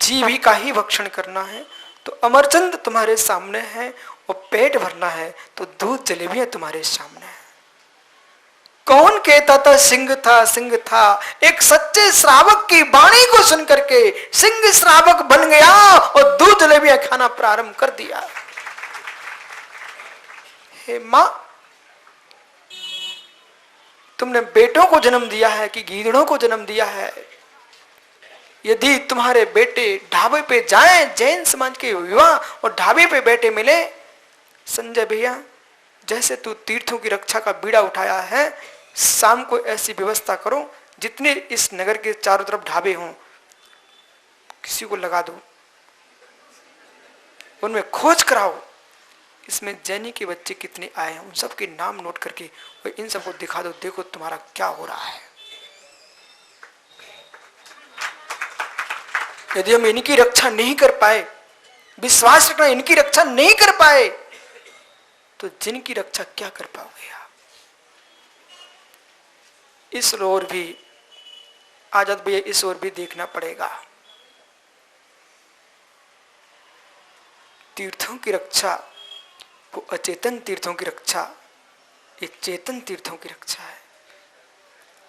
जीवी का ही भक्षण करना है। तो अमरचंद तुम्हारे सामने है, और पेट भरना है तो दूध जलेबियां तुम्हारे सामने है। कौन कहता था सिंह था, सिंह था? एक सच्चे श्रावक की वाणी को सुन करके सिंह श्रावक बन गया और दूध जलेबियां खाना प्रारंभ कर दिया। हे मां, तुमने बेटों को जन्म दिया है कि गीदड़ों को जन्म दिया है? यदि तुम्हारे बेटे ढाबे पे जाएं, जैन समाज के विवाह और ढाबे पे बैठे मिले, संजय भैया जैसे तू तीर्थों की रक्षा का बीड़ा उठाया है, शाम को ऐसी व्यवस्था करो जितने इस नगर के चारों तरफ ढाबे हों, किसी को लगा दो, उनमें खोज कराओ, इसमें जैनी के बच्चे कितने आए हैं उन सबके नाम नोट करके और इन सबको दिखा दो, देखो तुम्हारा क्या हो रहा है। यदि हम इनकी रक्षा नहीं कर पाए, विश्वास रखना, इनकी रक्षा नहीं कर पाए, तो जिनकी रक्षा क्या कर पाओगे आप? इस ओर भी आजाद भैया, इस ओर भी देखना पड़ेगा। तीर्थों की रक्षा वो अचेतन तीर्थों की रक्षा, ये चेतन तीर्थों की रक्षा है।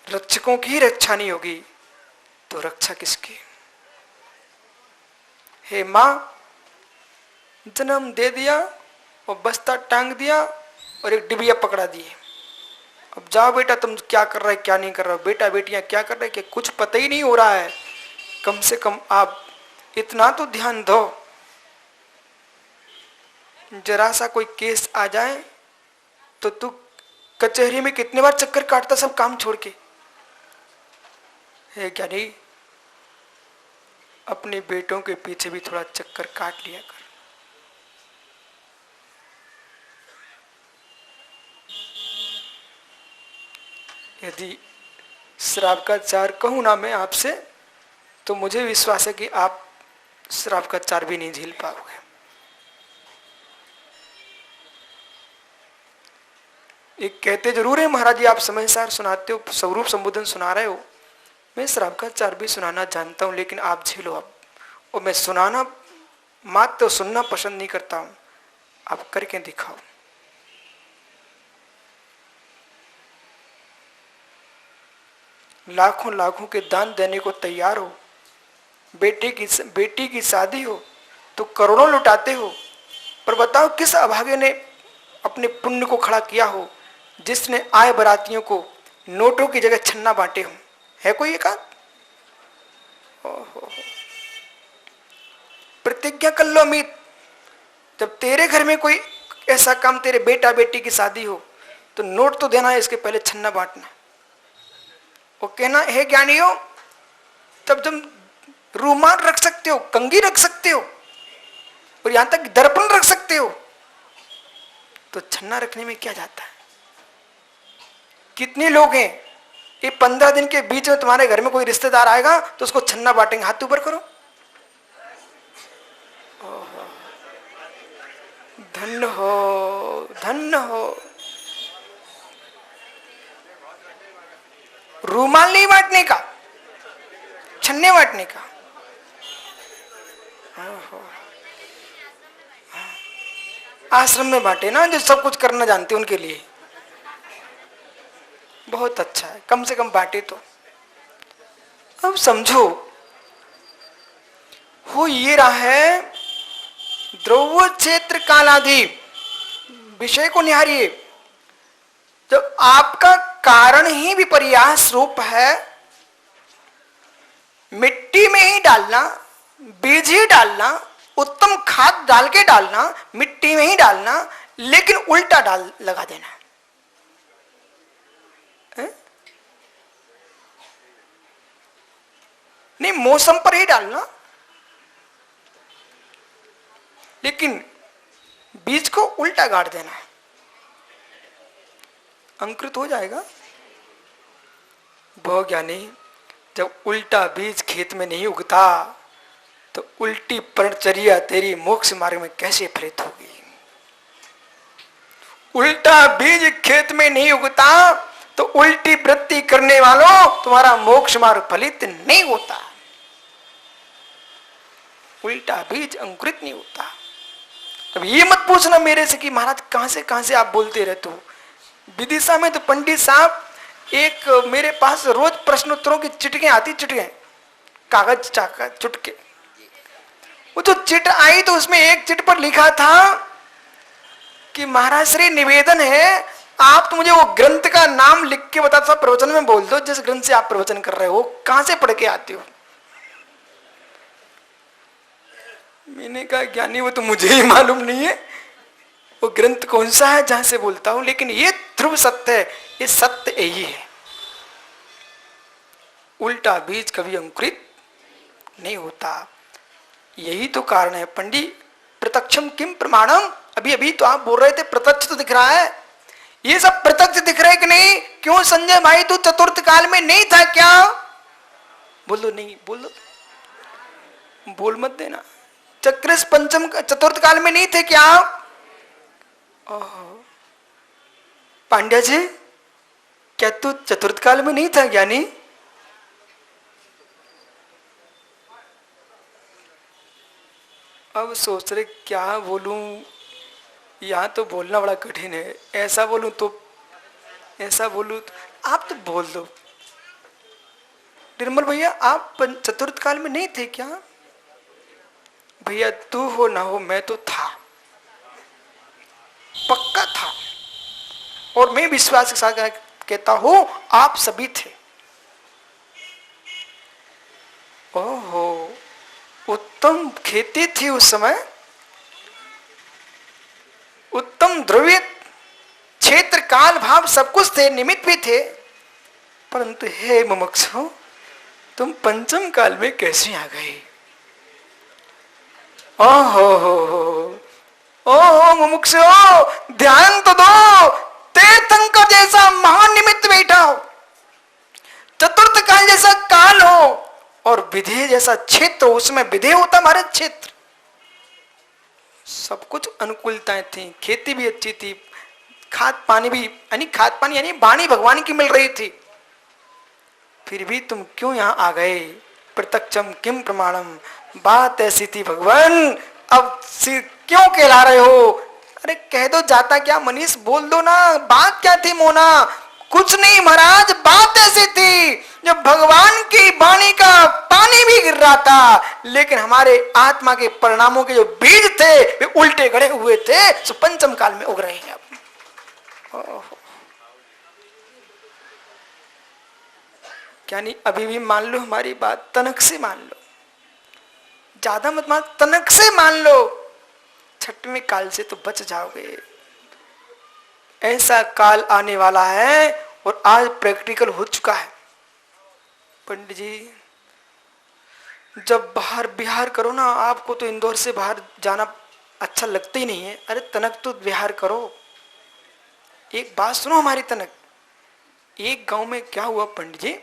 रक्षकों की रक्षा नहीं होगी तो रक्षा किसकी? हे मां, जन्म दे दिया और बस्ता टांग दिया और एक डिबिया पकड़ा दिए, अब जाओ बेटा तुम क्या कर रहे, क्या नहीं कर रहे हो, बेटा बेटियां क्या कर रहे कि कुछ पता ही नहीं हो रहा है। कम से कम आप इतना तो ध्यान दो, जरा सा कोई केस आ जाए तो तू कचहरी में कितने बार चक्कर काटता सब काम छोड़ के। है क्या नहीं? अपने बेटों के पीछे भी थोड़ा चक्कर काट लिया कर। यदि श्राप का चार कहूं ना मैं आपसे, तो मुझे विश्वास है कि आप श्राप का चार भी नहीं झेल पाओगे। एक कहते जरूर है महाराज जी, आप समय सार सुनाते हो, स्वरूप संबोधन सुना रहे हो, मैं श्राप का चार भी सुनाना जानता हूं, लेकिन आप झेलो अब। और मैं सुनाना मात्र तो सुनना पसंद नहीं करता हूं, आप करके दिखाओ। लाखों लाखों के दान देने को तैयार हो, बेटी की शादी हो तो करोड़ों लुटाते हो, पर बताओ किस अभागे ने अपने पुण्य को खड़ा किया हो जिसने आए बारातियों को नोटों की जगह छन्ना बांटे हो? है कोई एक आध? प्रतिज्ञा कर लो अमित, जब तेरे घर में कोई ऐसा काम, तेरे बेटा बेटी की शादी हो तो नोट तो देना है, इसके पहले छन्ना बांटना और कहना हे ज्ञानियों, तब तुम रूमाल रख सकते हो, कंघी रख सकते हो और यहां तक दर्पण रख सकते हो, तो छन्ना रखने में क्या जाता है? कितने लोग हैं ये 15 दिन के बीच में तुम्हारे घर में कोई रिश्तेदार आएगा तो उसको छन्ना बांटेंगे? हाथ ऊपर करो। धन्य हो, धन्य हो। रूमाल नहीं बांटने का, छन्ने बांटने का। आश्रम में बांटे ना, जो सब कुछ करना जानते उनके लिए बहुत अच्छा है, कम से कम बांटे तो। अब समझो हो ये रहा है, द्रव्य क्षेत्र कालादि विषय को निहारिए। जब आपका कारण ही विपर्यास रूप है, मिट्टी में ही डालना, बीज ही डालना, उत्तम खाद डाल के डालना, मिट्टी में ही डालना, लेकिन उल्टा डाल लगा देना है? नहीं, मौसम पर ही डालना, लेकिन बीज को उल्टा गाड़ देना, अंकुरित हो जाएगा। बहु ज्ञानी, जब उल्टा बीज खेत में नहीं उगता तो उल्टी परिचर्या तेरी मोक्ष मार्ग में कैसे फलित होगी? उल्टा बीज खेत में नहीं उगता तो उल्टी वृत्ति करने वालों तुम्हारा मोक्ष मार्ग फलित नहीं होता। उल्टा बीज अंकुरित नहीं होता। अब ये मत पूछना मेरे से कि महाराज कहां से आप बोलते रहते हो। विदिशा में तो पंडित साहब एक मेरे पास रोज प्रश्न उत्तरों की चिटकें आती, चिटकें कागज चाका चुटके। वो जो चिट आई तो उसमें एक चिट पर लिखा था कि महाराज श्री निवेदन है, आप तो मुझे वो ग्रंथ का नाम लिख के बता दो, प्रवचन में बोल दो जिस ग्रंथ से आप प्रवचन कर रहे हो, कहां से पढ़ के आते हो। मैंने कहा ज्ञानी वो तो मुझे ही मालूम नहीं है वो ग्रंथ कौन सा है जहां से बोलता हूं, लेकिन ये ध्रुव सत्य है, ये सत्य यही है। उल्टा बीज कभी अंकुरित नहीं होता। यही तो कारण है पंडित। प्रत्यक्षम किम प्रमाणम, अभी अभी तो आप बोल रहे थे प्रत्यक्ष तो दिख रहा है, ये सब प्रत्यक्ष दिख रहा है कि नहीं? क्यों संजय भाई तू चतुर्थ काल में नहीं था क्या? बोलो नहीं, बोलो, बोल मत देना। चक्रिस पंचम चतुर्थ काल में नहीं थे क्या? पांड्या जी क्या तू चतुर्थ काल में नहीं था ज्ञानी? अब सोच रहे क्या बोलूं, यहां तो बोलना बड़ा कठिन है। ऐसा बोलूं तो ऐसा बोलूं तो, आप तो बोल दो। निर्मल भैया आप चतुर्थ काल में नहीं थे क्या? भैया तू हो ना हो मैं तो था, पक्का था, और मैं विश्वास के साथ कहता हूं आप सभी थे। ओहो, उत्तम खेती थी उस समय, उत्तम द्रव्य क्षेत्र काल भाव सब कुछ थे, निमित्त भी थे, परंतु हे मुमुक्षु तुम पंचम काल में कैसे आ गए? ओहो मुमुक्षु ध्यान तो दो, तीर्थंकर जैसा महान निमित्त बैठा हो, चतुर्थ काल जैसा काल हो और विधेय जैसा क्षेत्र, उसमें विधेय होता हमारे क्षेत्र। सब कुछ अनुकूलताएं थी, खेती भी अच्छी थी, खाद पानी भी, यानी खाद पानी यानी वाणी भगवान की मिल रही थी, फिर भी तुम क्यों यहां आ गए? प्रत्यक्षम किम प्रमाणम, बात ऐसी थी भगवान, अब सिर क्यों कहला रहे हो? अरे कह दो, जाता क्या मनीष, बोल दो ना, बात क्या थी मोना? कुछ नहीं महाराज, बात ऐसी थी जब भगवान की वाणी का पानी भी गिर रहा जाता, लेकिन हमारे आत्मा के परिणामों के जो बीज थे वे उल्टे गड़े हुए थे, सो पंचम काल में उग रहे हैं अब। क्या नहीं, अभी भी मान लो हमारी बात, तनक से मान लो, ज्यादा मत मान, तनक से मान लो, छठवें काल से तो बच जाओगे। ऐसा काल आने वाला है और आज प्रैक्टिकल हो चुका है। पंडित जी जब बाहर बिहार करो ना, आपको तो इंदौर से बाहर जाना अच्छा लगता ही नहीं है, अरे तनक तो बिहार करो। एक बात सुनो हमारी तनक, एक गांव में क्या हुआ पंडित जी,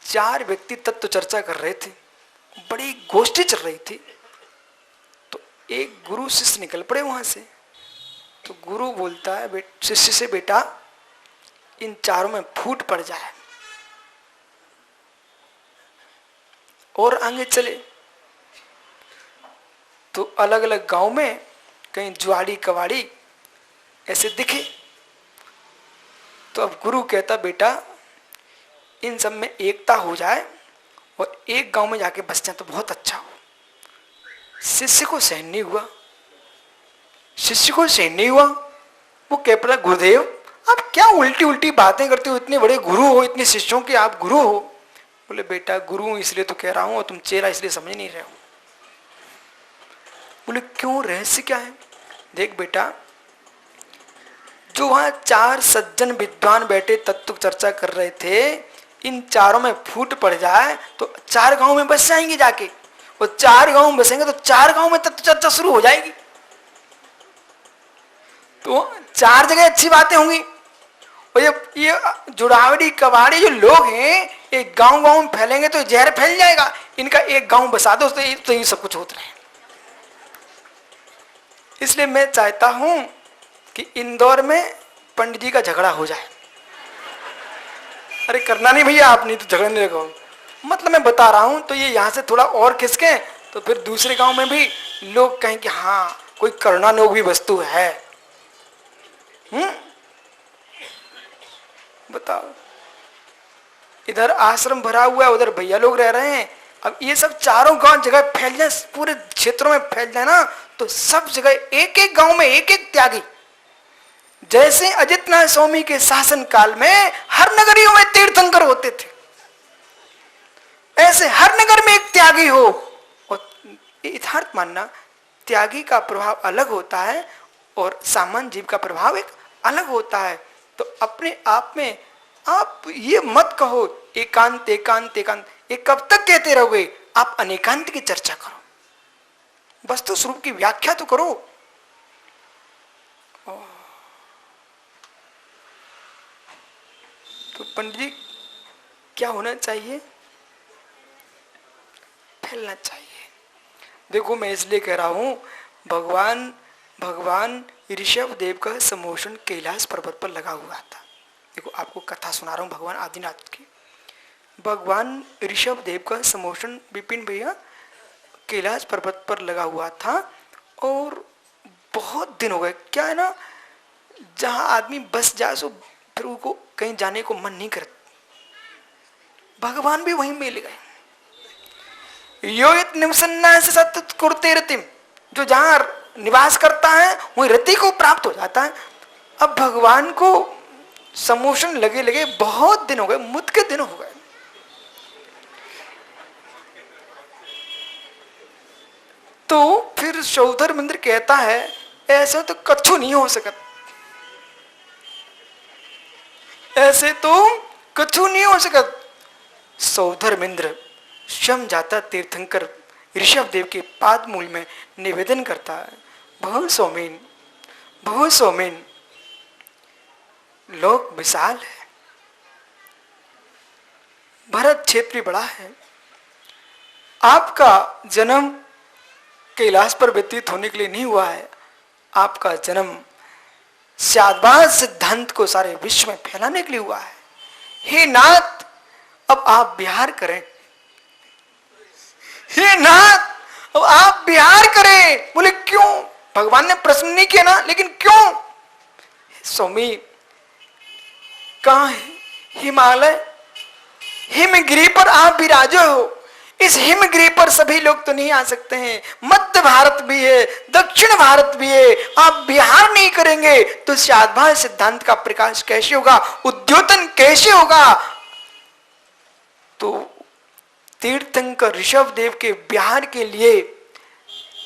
4 व्यक्ति तत्व चर्चा कर रहे थे, बड़ी गोष्ठी चल रही थी। तो एक गुरु शिष्य निकल पड़े वहां से। तो गुरु बोलता है शिष्य से, बेटा इन चारों में फूट पड़ जाए और आगे चले। तो अलग अलग गांव में कहीं जुआड़ी कवाड़ी ऐसे दिखे। तो अब गुरु कहता, बेटा इन सब में एकता हो जाए और एक गांव में जाके बस जाए तो बहुत अच्छा हो। शिष्य को सहन नहीं हुआ, शिष्य को सहन नहीं हुआ। वो कह पड़ा, गुरुदेव आप क्या उल्टी उल्टी बातें करते हो, इतने बड़े गुरु हो, इतने शिष्यों के आप गुरु हो। बोले, बेटा गुरु इसलिए तो कह रहा हूं और तुम चेला इसलिए समझ नहीं रहे हो। बोले, क्यों, रहस्य क्या है? देख बेटा, जो वहां 4 सज्जन विद्वान बैठे तत्व चर्चा कर रहे थे, इन चारों में फूट पड़ जाए तो 4 गांव में बस जाएंगे जाके, और 4 गांव में बसेंगे तो 4 गांव में तत्व चर्चा शुरू हो जाएगी। तो 4 जगह अच्छी बातें होंगी। और ये जुड़ावड़ी कबाड़ी जो लोग हैं, एक गांव गांव में फैलेंगे तो जहर फैल जाएगा। इनका एक गांव बसा दो तो ये सब कुछ होता है। इसलिए मैं चाहता हूं कि इंदौर में पंडित जी का झगड़ा हो जाए। अरे करना नहीं भैया, आप नहीं तो झगड़ने नहीं लगो, मतलब मैं बता रहा हूं। तो ये यहाँ से थोड़ा और खिसके तो फिर दूसरे गांव में भी लोग कहें कि हाँ कोई करुणानोग भी वस्तु है। बताओ, इधर आश्रम भरा हुआ है, उधर भैया लोग रह रहे हैं। अब ये सब चारों गांव जगह फैल जाए, पूरे क्षेत्रों में फैल जाए ना, तो सब जगह एक एक गांव में एक एक त्यागी। जैसे अजितनाथ स्वामी के शासन काल में हर नगरियों में तीर्थंकर होते थे, ऐसे हर नगर में एक त्यागी हो। और यथार्थ मानना, त्यागी का प्रभाव अलग होता है और सामान्य जीव का प्रभाव एक अलग होता है। तो अपने आप में आप ये मत कहो एकांत एकांत एकांत, ये कब तक कहते रहोगे? आप अनेकांत की चर्चा करो, वस्तु स्वरूप की व्याख्या तो करो। तो पंडित जी क्या होना चाहिए? फैलना चाहिए। देखो मैं इसलिए कह रहा हूं, भगवान ऋषभ देव का समोशन कैलाश पर्वत पर लगा हुआ था। देखो आपको कथा सुना रहा हूं भगवान आदिनाथ की। भगवान ऋषभ देव का समोशन विपिन भैया कैलाश पर्वत पर लगा हुआ था और बहुत दिन हो गए। क्या है ना, जहां आदमी बस जाए सो फिर उनको कहीं जाने को मन नहीं करता। भगवान भी वहीं मिल गए। योगित निमसन्ना से सतत कुरते रतिम, जो जहां निवास करता है वही रति को प्राप्त हो जाता है। अब भगवान को समोशन लगे लगे बहुत दिन हो गए, मुद के दिन हो गए। तो फिर शौधर मिंद्र कहता है, ऐसे तो कछु नहीं हो सकता, ऐसे तो कछु नहीं हो सकता। सौधर मिंद्र स्वयं जाता तीर्थंकर ऋषभ देव के पाद मूल में निवेदन करता है, बहुत सौमीन, बहुत सौमीन, लोक विशाल है, भरत क्षेत्र भी बड़ा है। आपका जन्म कैलाश पर व्यतीत होने के लिए नहीं हुआ है, आपका जन्म शादवाद सिद्धांत को सारे विश्व में फैलाने के लिए हुआ है। हे नाथ, अब आप विहार करें। हे नाथ, अब आप विहार करें। बोले क्यों? भगवान ने प्रश्न नहीं किया ना, लेकिन क्यों? स्वामी कहां है हिमालय? हिमगिरी पर आप विराजे हो, इस हिमगिरी पर सभी लोग तो नहीं आ सकते हैं। मध्य भारत भी है, दक्षिण भारत भी है। आप बिहार नहीं करेंगे तो शादभाव सिद्धांत का प्रकाश कैसे होगा, उद्योतन कैसे होगा। तो तीर्थंकर ऋषभ देव के बिहार के लिए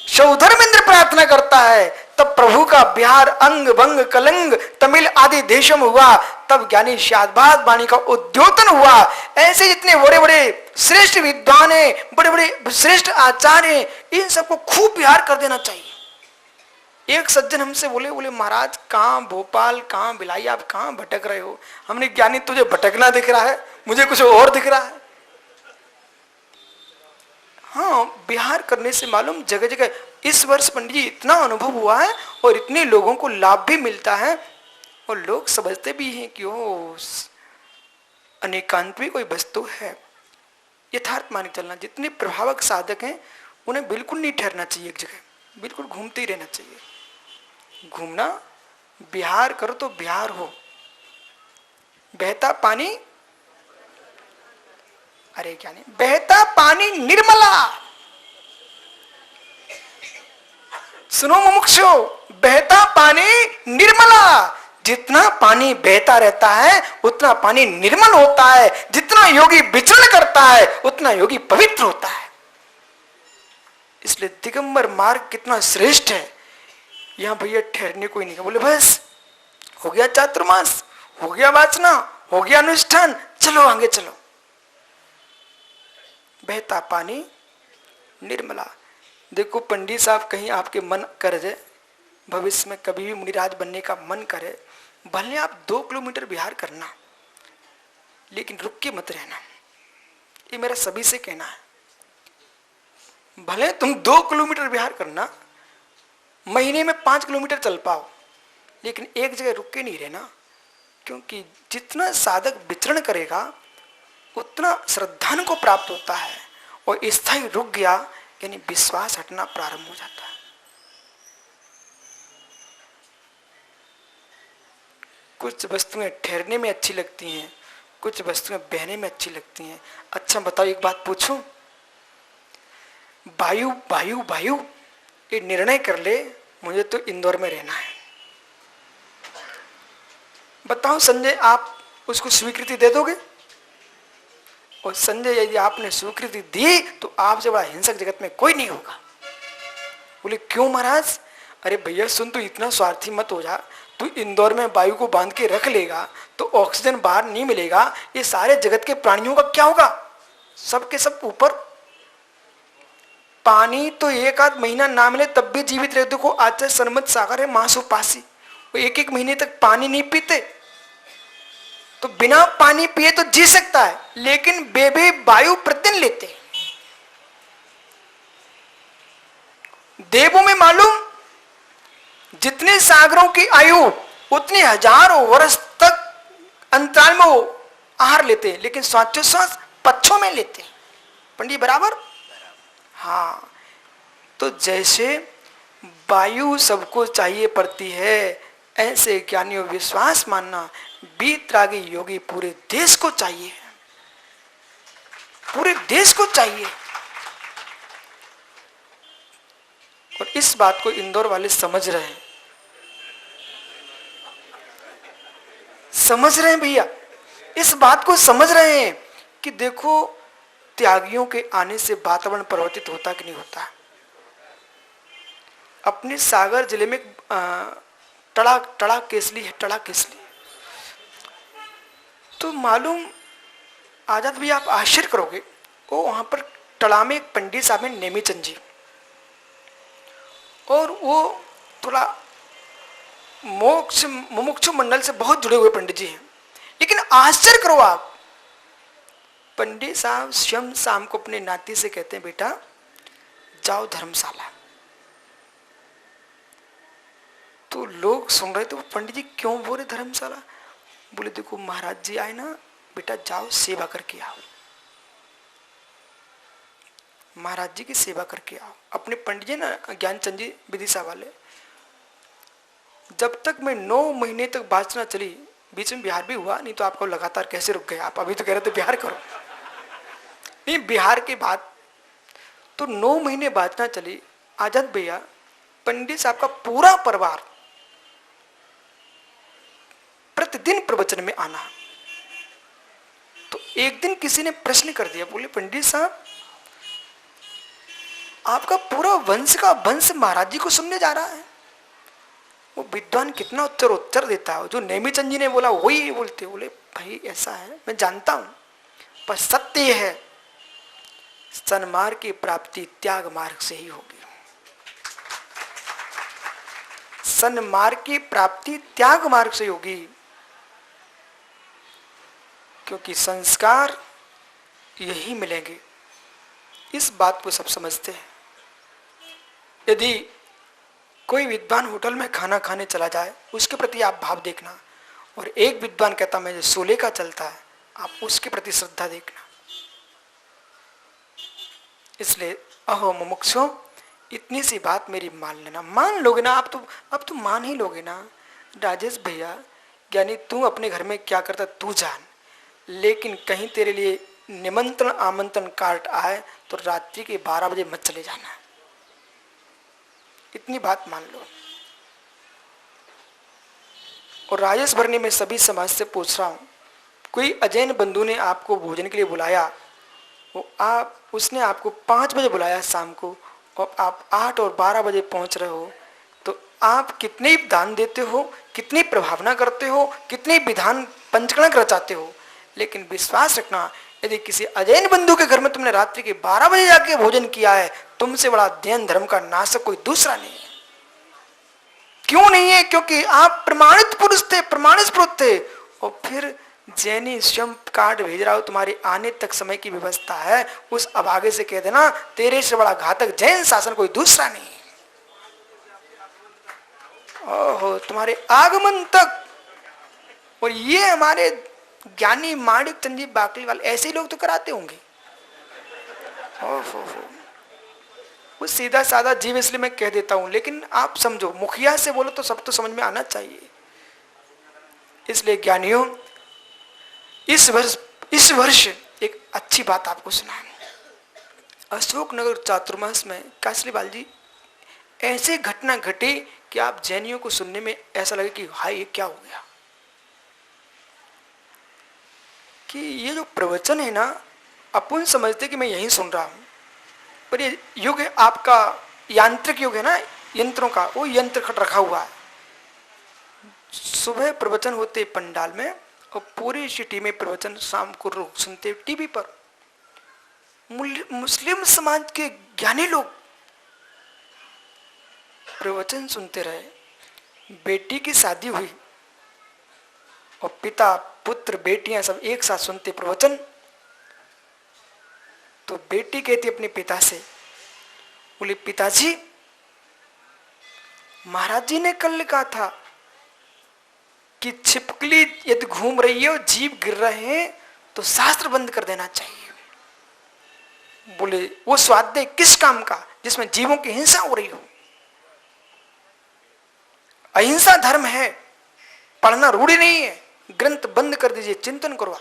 सौधर्मेंद्र प्रार्थना करता है, तब प्रभु का बिहार अंग भंग कलंग तमिल आदि देशों में हुआ, तब ज्ञानी शादभाव वाणी का उद्योतन हुआ। ऐसे जितने बड़े बड़े श्रेष्ठ विद्वान हैं, बड़े बड़े श्रेष्ठ आचार्य हैं, इन सबको खूब बिहार कर देना चाहिए। एक सज्जन हमसे बोले महाराज कहाँ भोपाल, कहाँ भिलाई, आप कहाँ भटक रहे हो। हमने ज्ञानी तुझे भटकना दिख रहा है, मुझे कुछ और दिख रहा है। हाँ, बिहार करने से मालूम जगह जगह इस वर्ष पंडित जी इतना अनुभव हुआ है और इतने लोगों को लाभ भी मिलता है और लोग समझते भी हैं कि वो अनेकांत भी कोई वस्तु है। यथार्थ मान चलना, जितने प्रभावक साधक हैं उन्हें बिल्कुल नहीं ठहरना चाहिए एक जगह, बिल्कुल घूमते ही रहना चाहिए। घूमना, बिहार करो तो बिहार हो। बहता पानी, अरे क्या नहीं, बहता पानी निर्मला। सुनो मुमुक्षु, बहता पानी निर्मला। जितना पानी बहता रहता है उतना पानी निर्मल होता है। जितना योगी विचरण करता है उतना योगी पवित्र होता है। इसलिए दिगंबर मार्ग कितना श्रेष्ठ है। यहां भैया ठहरने कोई नहीं, बोले बस हो गया चातुर्मास, हो गया वाचना, हो गया अनुष्ठान, चलो आगे चलो। बहता पानी निर्मला। देखो पंडित साहब, कहीं आपके मन कर जाए, भविष्य में कभी भी मुनिराज बनने का मन करे, भले आप 2 किलोमीटर बिहार करना, लेकिन रुक के मत रहना। ये मेरा सभी से कहना है। भले तुम 2 किलोमीटर बिहार करना, महीने में 5 किलोमीटर चल पाओ, लेकिन एक जगह रुक के नहीं रहना। क्योंकि जितना साधक विचरण करेगा उतना श्रद्धान को प्राप्त होता है, और स्थायी रुक गया यानी विश्वास हटना प्रारंभ हो जाता है। कुछ वस्तुएं ठहरने में अच्छी लगती हैं, कुछ वस्तुएं बहने में अच्छी लगती हैं। अच्छा बताओ, एक बात पूछूं, वायु वायु वायु ये निर्णय कर ले मुझे तो इंदौर में रहना है, बताओ संजय, आप उसको स्वीकृति दे दोगे? और संजय यदि आपने स्वीकृति दी तो आपसे बड़ा हिंसक जगत में कोई नहीं होगा। बोले क्यों महाराज? अरे भैया सुन, तू इतना स्वार्थी मत हो जा। तू इंदौर में वायु को बांध के रख लेगा तो ऑक्सीजन बाहर नहीं मिलेगा, ये सारे जगत के प्राणियों का क्या होगा? सब के सब ऊपर। पानी तो 1 आध महीना ना मिले तब भी जीवित रहे। देखो आचार्य सनमत सागर है मासुपासी, वो 1-1 महीने तक पानी नहीं पीते, तो बिना पानी पिए तो जी सकता है, लेकिन बेबे वायु प्रतिदिन लेते। देवों में मालूम जितने सागरों की आयु उतने हजारों वर्ष तक अंतराल में वो आहार लेते, लेकिन श्वासोच्छ्वास पक्षों में लेते। पंडित बराबर? हाँ, तो जैसे वायु सबको चाहिए पड़ती है, ऐसे ज्ञानियों विश्वास मानना बीतरागी योगी पूरे देश को चाहिए, पूरे देश को चाहिए। और इस बात को इंदौर वाले समझ रहे हैं, समझ रहे हैं भैया, इस बात को समझ रहे हैं कि देखो त्यागियों के आने से वातावरण परिवर्तित होता कि नहीं होता। अपने सागर जिले में टड़ा केसली है, टड़ा केसली, तो मालूम आजाद भैया आप आश्चर्य करोगे, वो वहां पर टड़ा में एक पंडित साहब है नेमीचंद जी, और वो थोड़ा मुमुक्षु मंडल से बहुत जुड़े हुए पंडित जी हैं। लेकिन आश्चर्य करो आप, पंडित साहब स्वयं शाम को अपने नाती से कहते हैं बेटा जाओ धर्मशाला। तो लोग सुन रहे थे, वो पंडित जी क्यों बोले धर्मशाला? बोले देखो महाराज जी आए ना बेटा, जाओ सेवा करके आओ, महाराज जी की सेवा करके आओ। अपने पंडित जी ना ज्ञानचंद जी विदिशा वाले, जब तक मैं 9 महीने तक वाचना चली, बीच में बिहार भी हुआ, नहीं तो आपको लगातार कैसे रुक गए आप? अभी तो कह रहे थे बिहार करो। नहीं, बिहार के बाद तो 9 महीने बात ना चली, आजाद भैया पंडित साहब का पूरा परिवार प्रतिदिन प्रवचन में आना। तो एक दिन किसी ने प्रश्न कर दिया, बोले पंडित साहब आपका पूरा वंश का वंश महाराज जी को सुनने जा रहा है। वो विद्वान कितना उत्तर देता है, जो नेमीचंद जी ने बोला वही बोलते। बोले भाई ऐसा है, मैं जानता हूं, पर सत्य यह है सन्मार्ग की प्राप्ति त्याग मार्ग से ही होगी। सन्मार्ग की प्राप्ति त्याग मार्ग से होगी, क्योंकि संस्कार यही मिलेंगे। इस बात को सब समझते हैं। यदि कोई विद्वान होटल में खाना खाने चला जाए, उसके प्रति आप भाव देखना, और एक विद्वान कहता मैं जो सोले का चलता है, आप उसके प्रति श्रद्धा देखना। इसलिए अहो मुमुक्षो, इतनी सी बात मेरी मान लेना। मान लोगे ना आप तो, अब तो मान ही लोगे ना। राजेश भैया यानी तू अपने घर में क्या करता तू जान, लेकिन कहीं तेरे लिए निमंत्रण आमंत्रण कार्ड आए तो रात्रि के 12 बजे मत चले जाना। इतनी बात मान लो। और राजेश भरने में सभी समाज से पूछ रहा हूं, कोई अजैन बंधु ने आपको भोजन के लिए बुलाया, उसने आपको 5 बजे बुलाया शाम को, और आप 8 और 12 बजे पहुंच रहे हो, तो आप कितने दान देते हो, कितनी प्रभावना करते हो, कितने विधान पंचकर्णक रचाते हो। लेकिन विश्वास रखना, यदि किसी अजैन बंधु के घर में तुमने रात्रि के 12 बजे जाके भोजन किया है, तुमसे बड़ा दैन धर्म का नाशक कोई दूसरा नहीं है। क्यों नहीं है? क्योंकि आप प्रमाणित पुरुष थे, प्रमाणित पुरुष थे। और फिर जैनी स्वयं कार्ड भेज रहा हो, तुम्हारे आने तक समय की व्यवस्था है, उस अभागे से कह देना तेरे से बड़ा घातक जैन शासन कोई दूसरा नहीं है। ओहो, तुम्हारे आगमन तक। और ये हमारे ज्ञानी माणिक चंद जी बाकली वाले ऐसे लोग तो कराते होंगे। ओहो, वो सीधा साधा जीव, इसलिए मैं कह देता हूं, लेकिन आप समझो, मुखिया से बोलो तो सब तो समझ में आना चाहिए। इसलिए ज्ञानियों, इस वर्ष एक अच्छी बात आपको सुना। अशोकनगर चातुर्मास में कासलीवाल जी ऐसे घटना घटी कि आप जैनियों को सुनने में ऐसा लगे कि हाय ये क्या हो गया। कि ये जो प्रवचन है ना, अपन समझते कि मैं यही सुन रहा हूं, पर ये युग है आपका, यांत्रिक युग है ना, यंत्रों का, वो यंत्र खट रखा हुआ है। सुबह प्रवचन होते पंडाल में, और पूरी सिटी में प्रवचन शाम को लोग सुनते टीवी पर। मुस्लिम समाज के ज्ञानी लोग प्रवचन सुनते रहे। बेटी की शादी हुई और पिता पुत्र बेटियां सब एक साथ सुनते प्रवचन। तो बेटी कहती अपने पिता से, बोले पिताजी महाराज जी ने कल कहा था कि छिपकली यदि घूम रही है और जीव गिर रहे हैं तो शास्त्र बंद कर देना चाहिए। बोले वो स्वाध्याय किस काम का जिसमें जीवों की हिंसा हो रही हो? अहिंसा धर्म है, पढ़ना रूढ़ी नहीं है, ग्रंथ बंद कर दीजिए, चिंतन करो।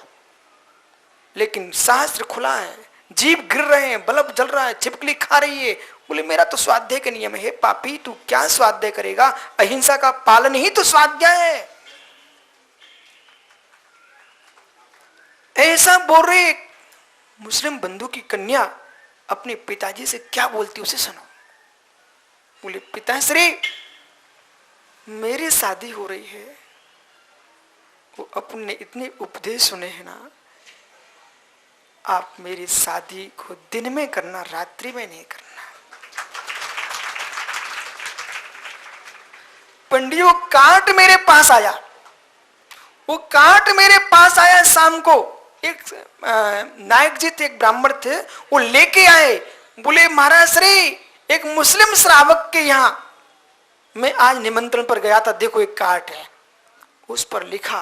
लेकिन शास्त्र खुला है, जीव गिर रहे हैं, बल्ब जल रहा है, छिपकली खा रही है। बोले मेरा तो स्वाध्याय का नियम है। पापी तू क्या स्वाध्याय करेगा? अहिंसा का पालन ही तो स्वाध्याय है। ऐसा बोल रहे मुस्लिम बंधु की कन्या अपने पिताजी से क्या बोलती उसे सुनो। बोले पिताश्री मेरी शादी हो रही है। वो अपने इतने उपदेश सुने हैं ना, आप मेरी शादी को दिन में करना, रात्रि में नहीं करना। पंडित वो काट मेरे पास आया, वो काट मेरे पास आया शाम को। एक नायक जी थे, एक ब्राह्मण थे, वो लेके आए। बोले महाराज श्री एक मुस्लिम श्रावक के यहाँ मैं आज निमंत्रण पर गया था, देखो एक कार्ड है, उस पर लिखा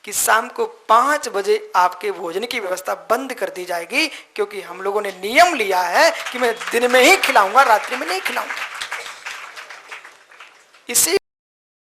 कि शाम को 5 बजे आपके भोजन की व्यवस्था बंद कर दी जाएगी, क्योंकि हम लोगों ने नियम लिया है कि मैं दिन में ही खिलाऊंगा, रात्रि में नहीं खिलाऊंगा। इसी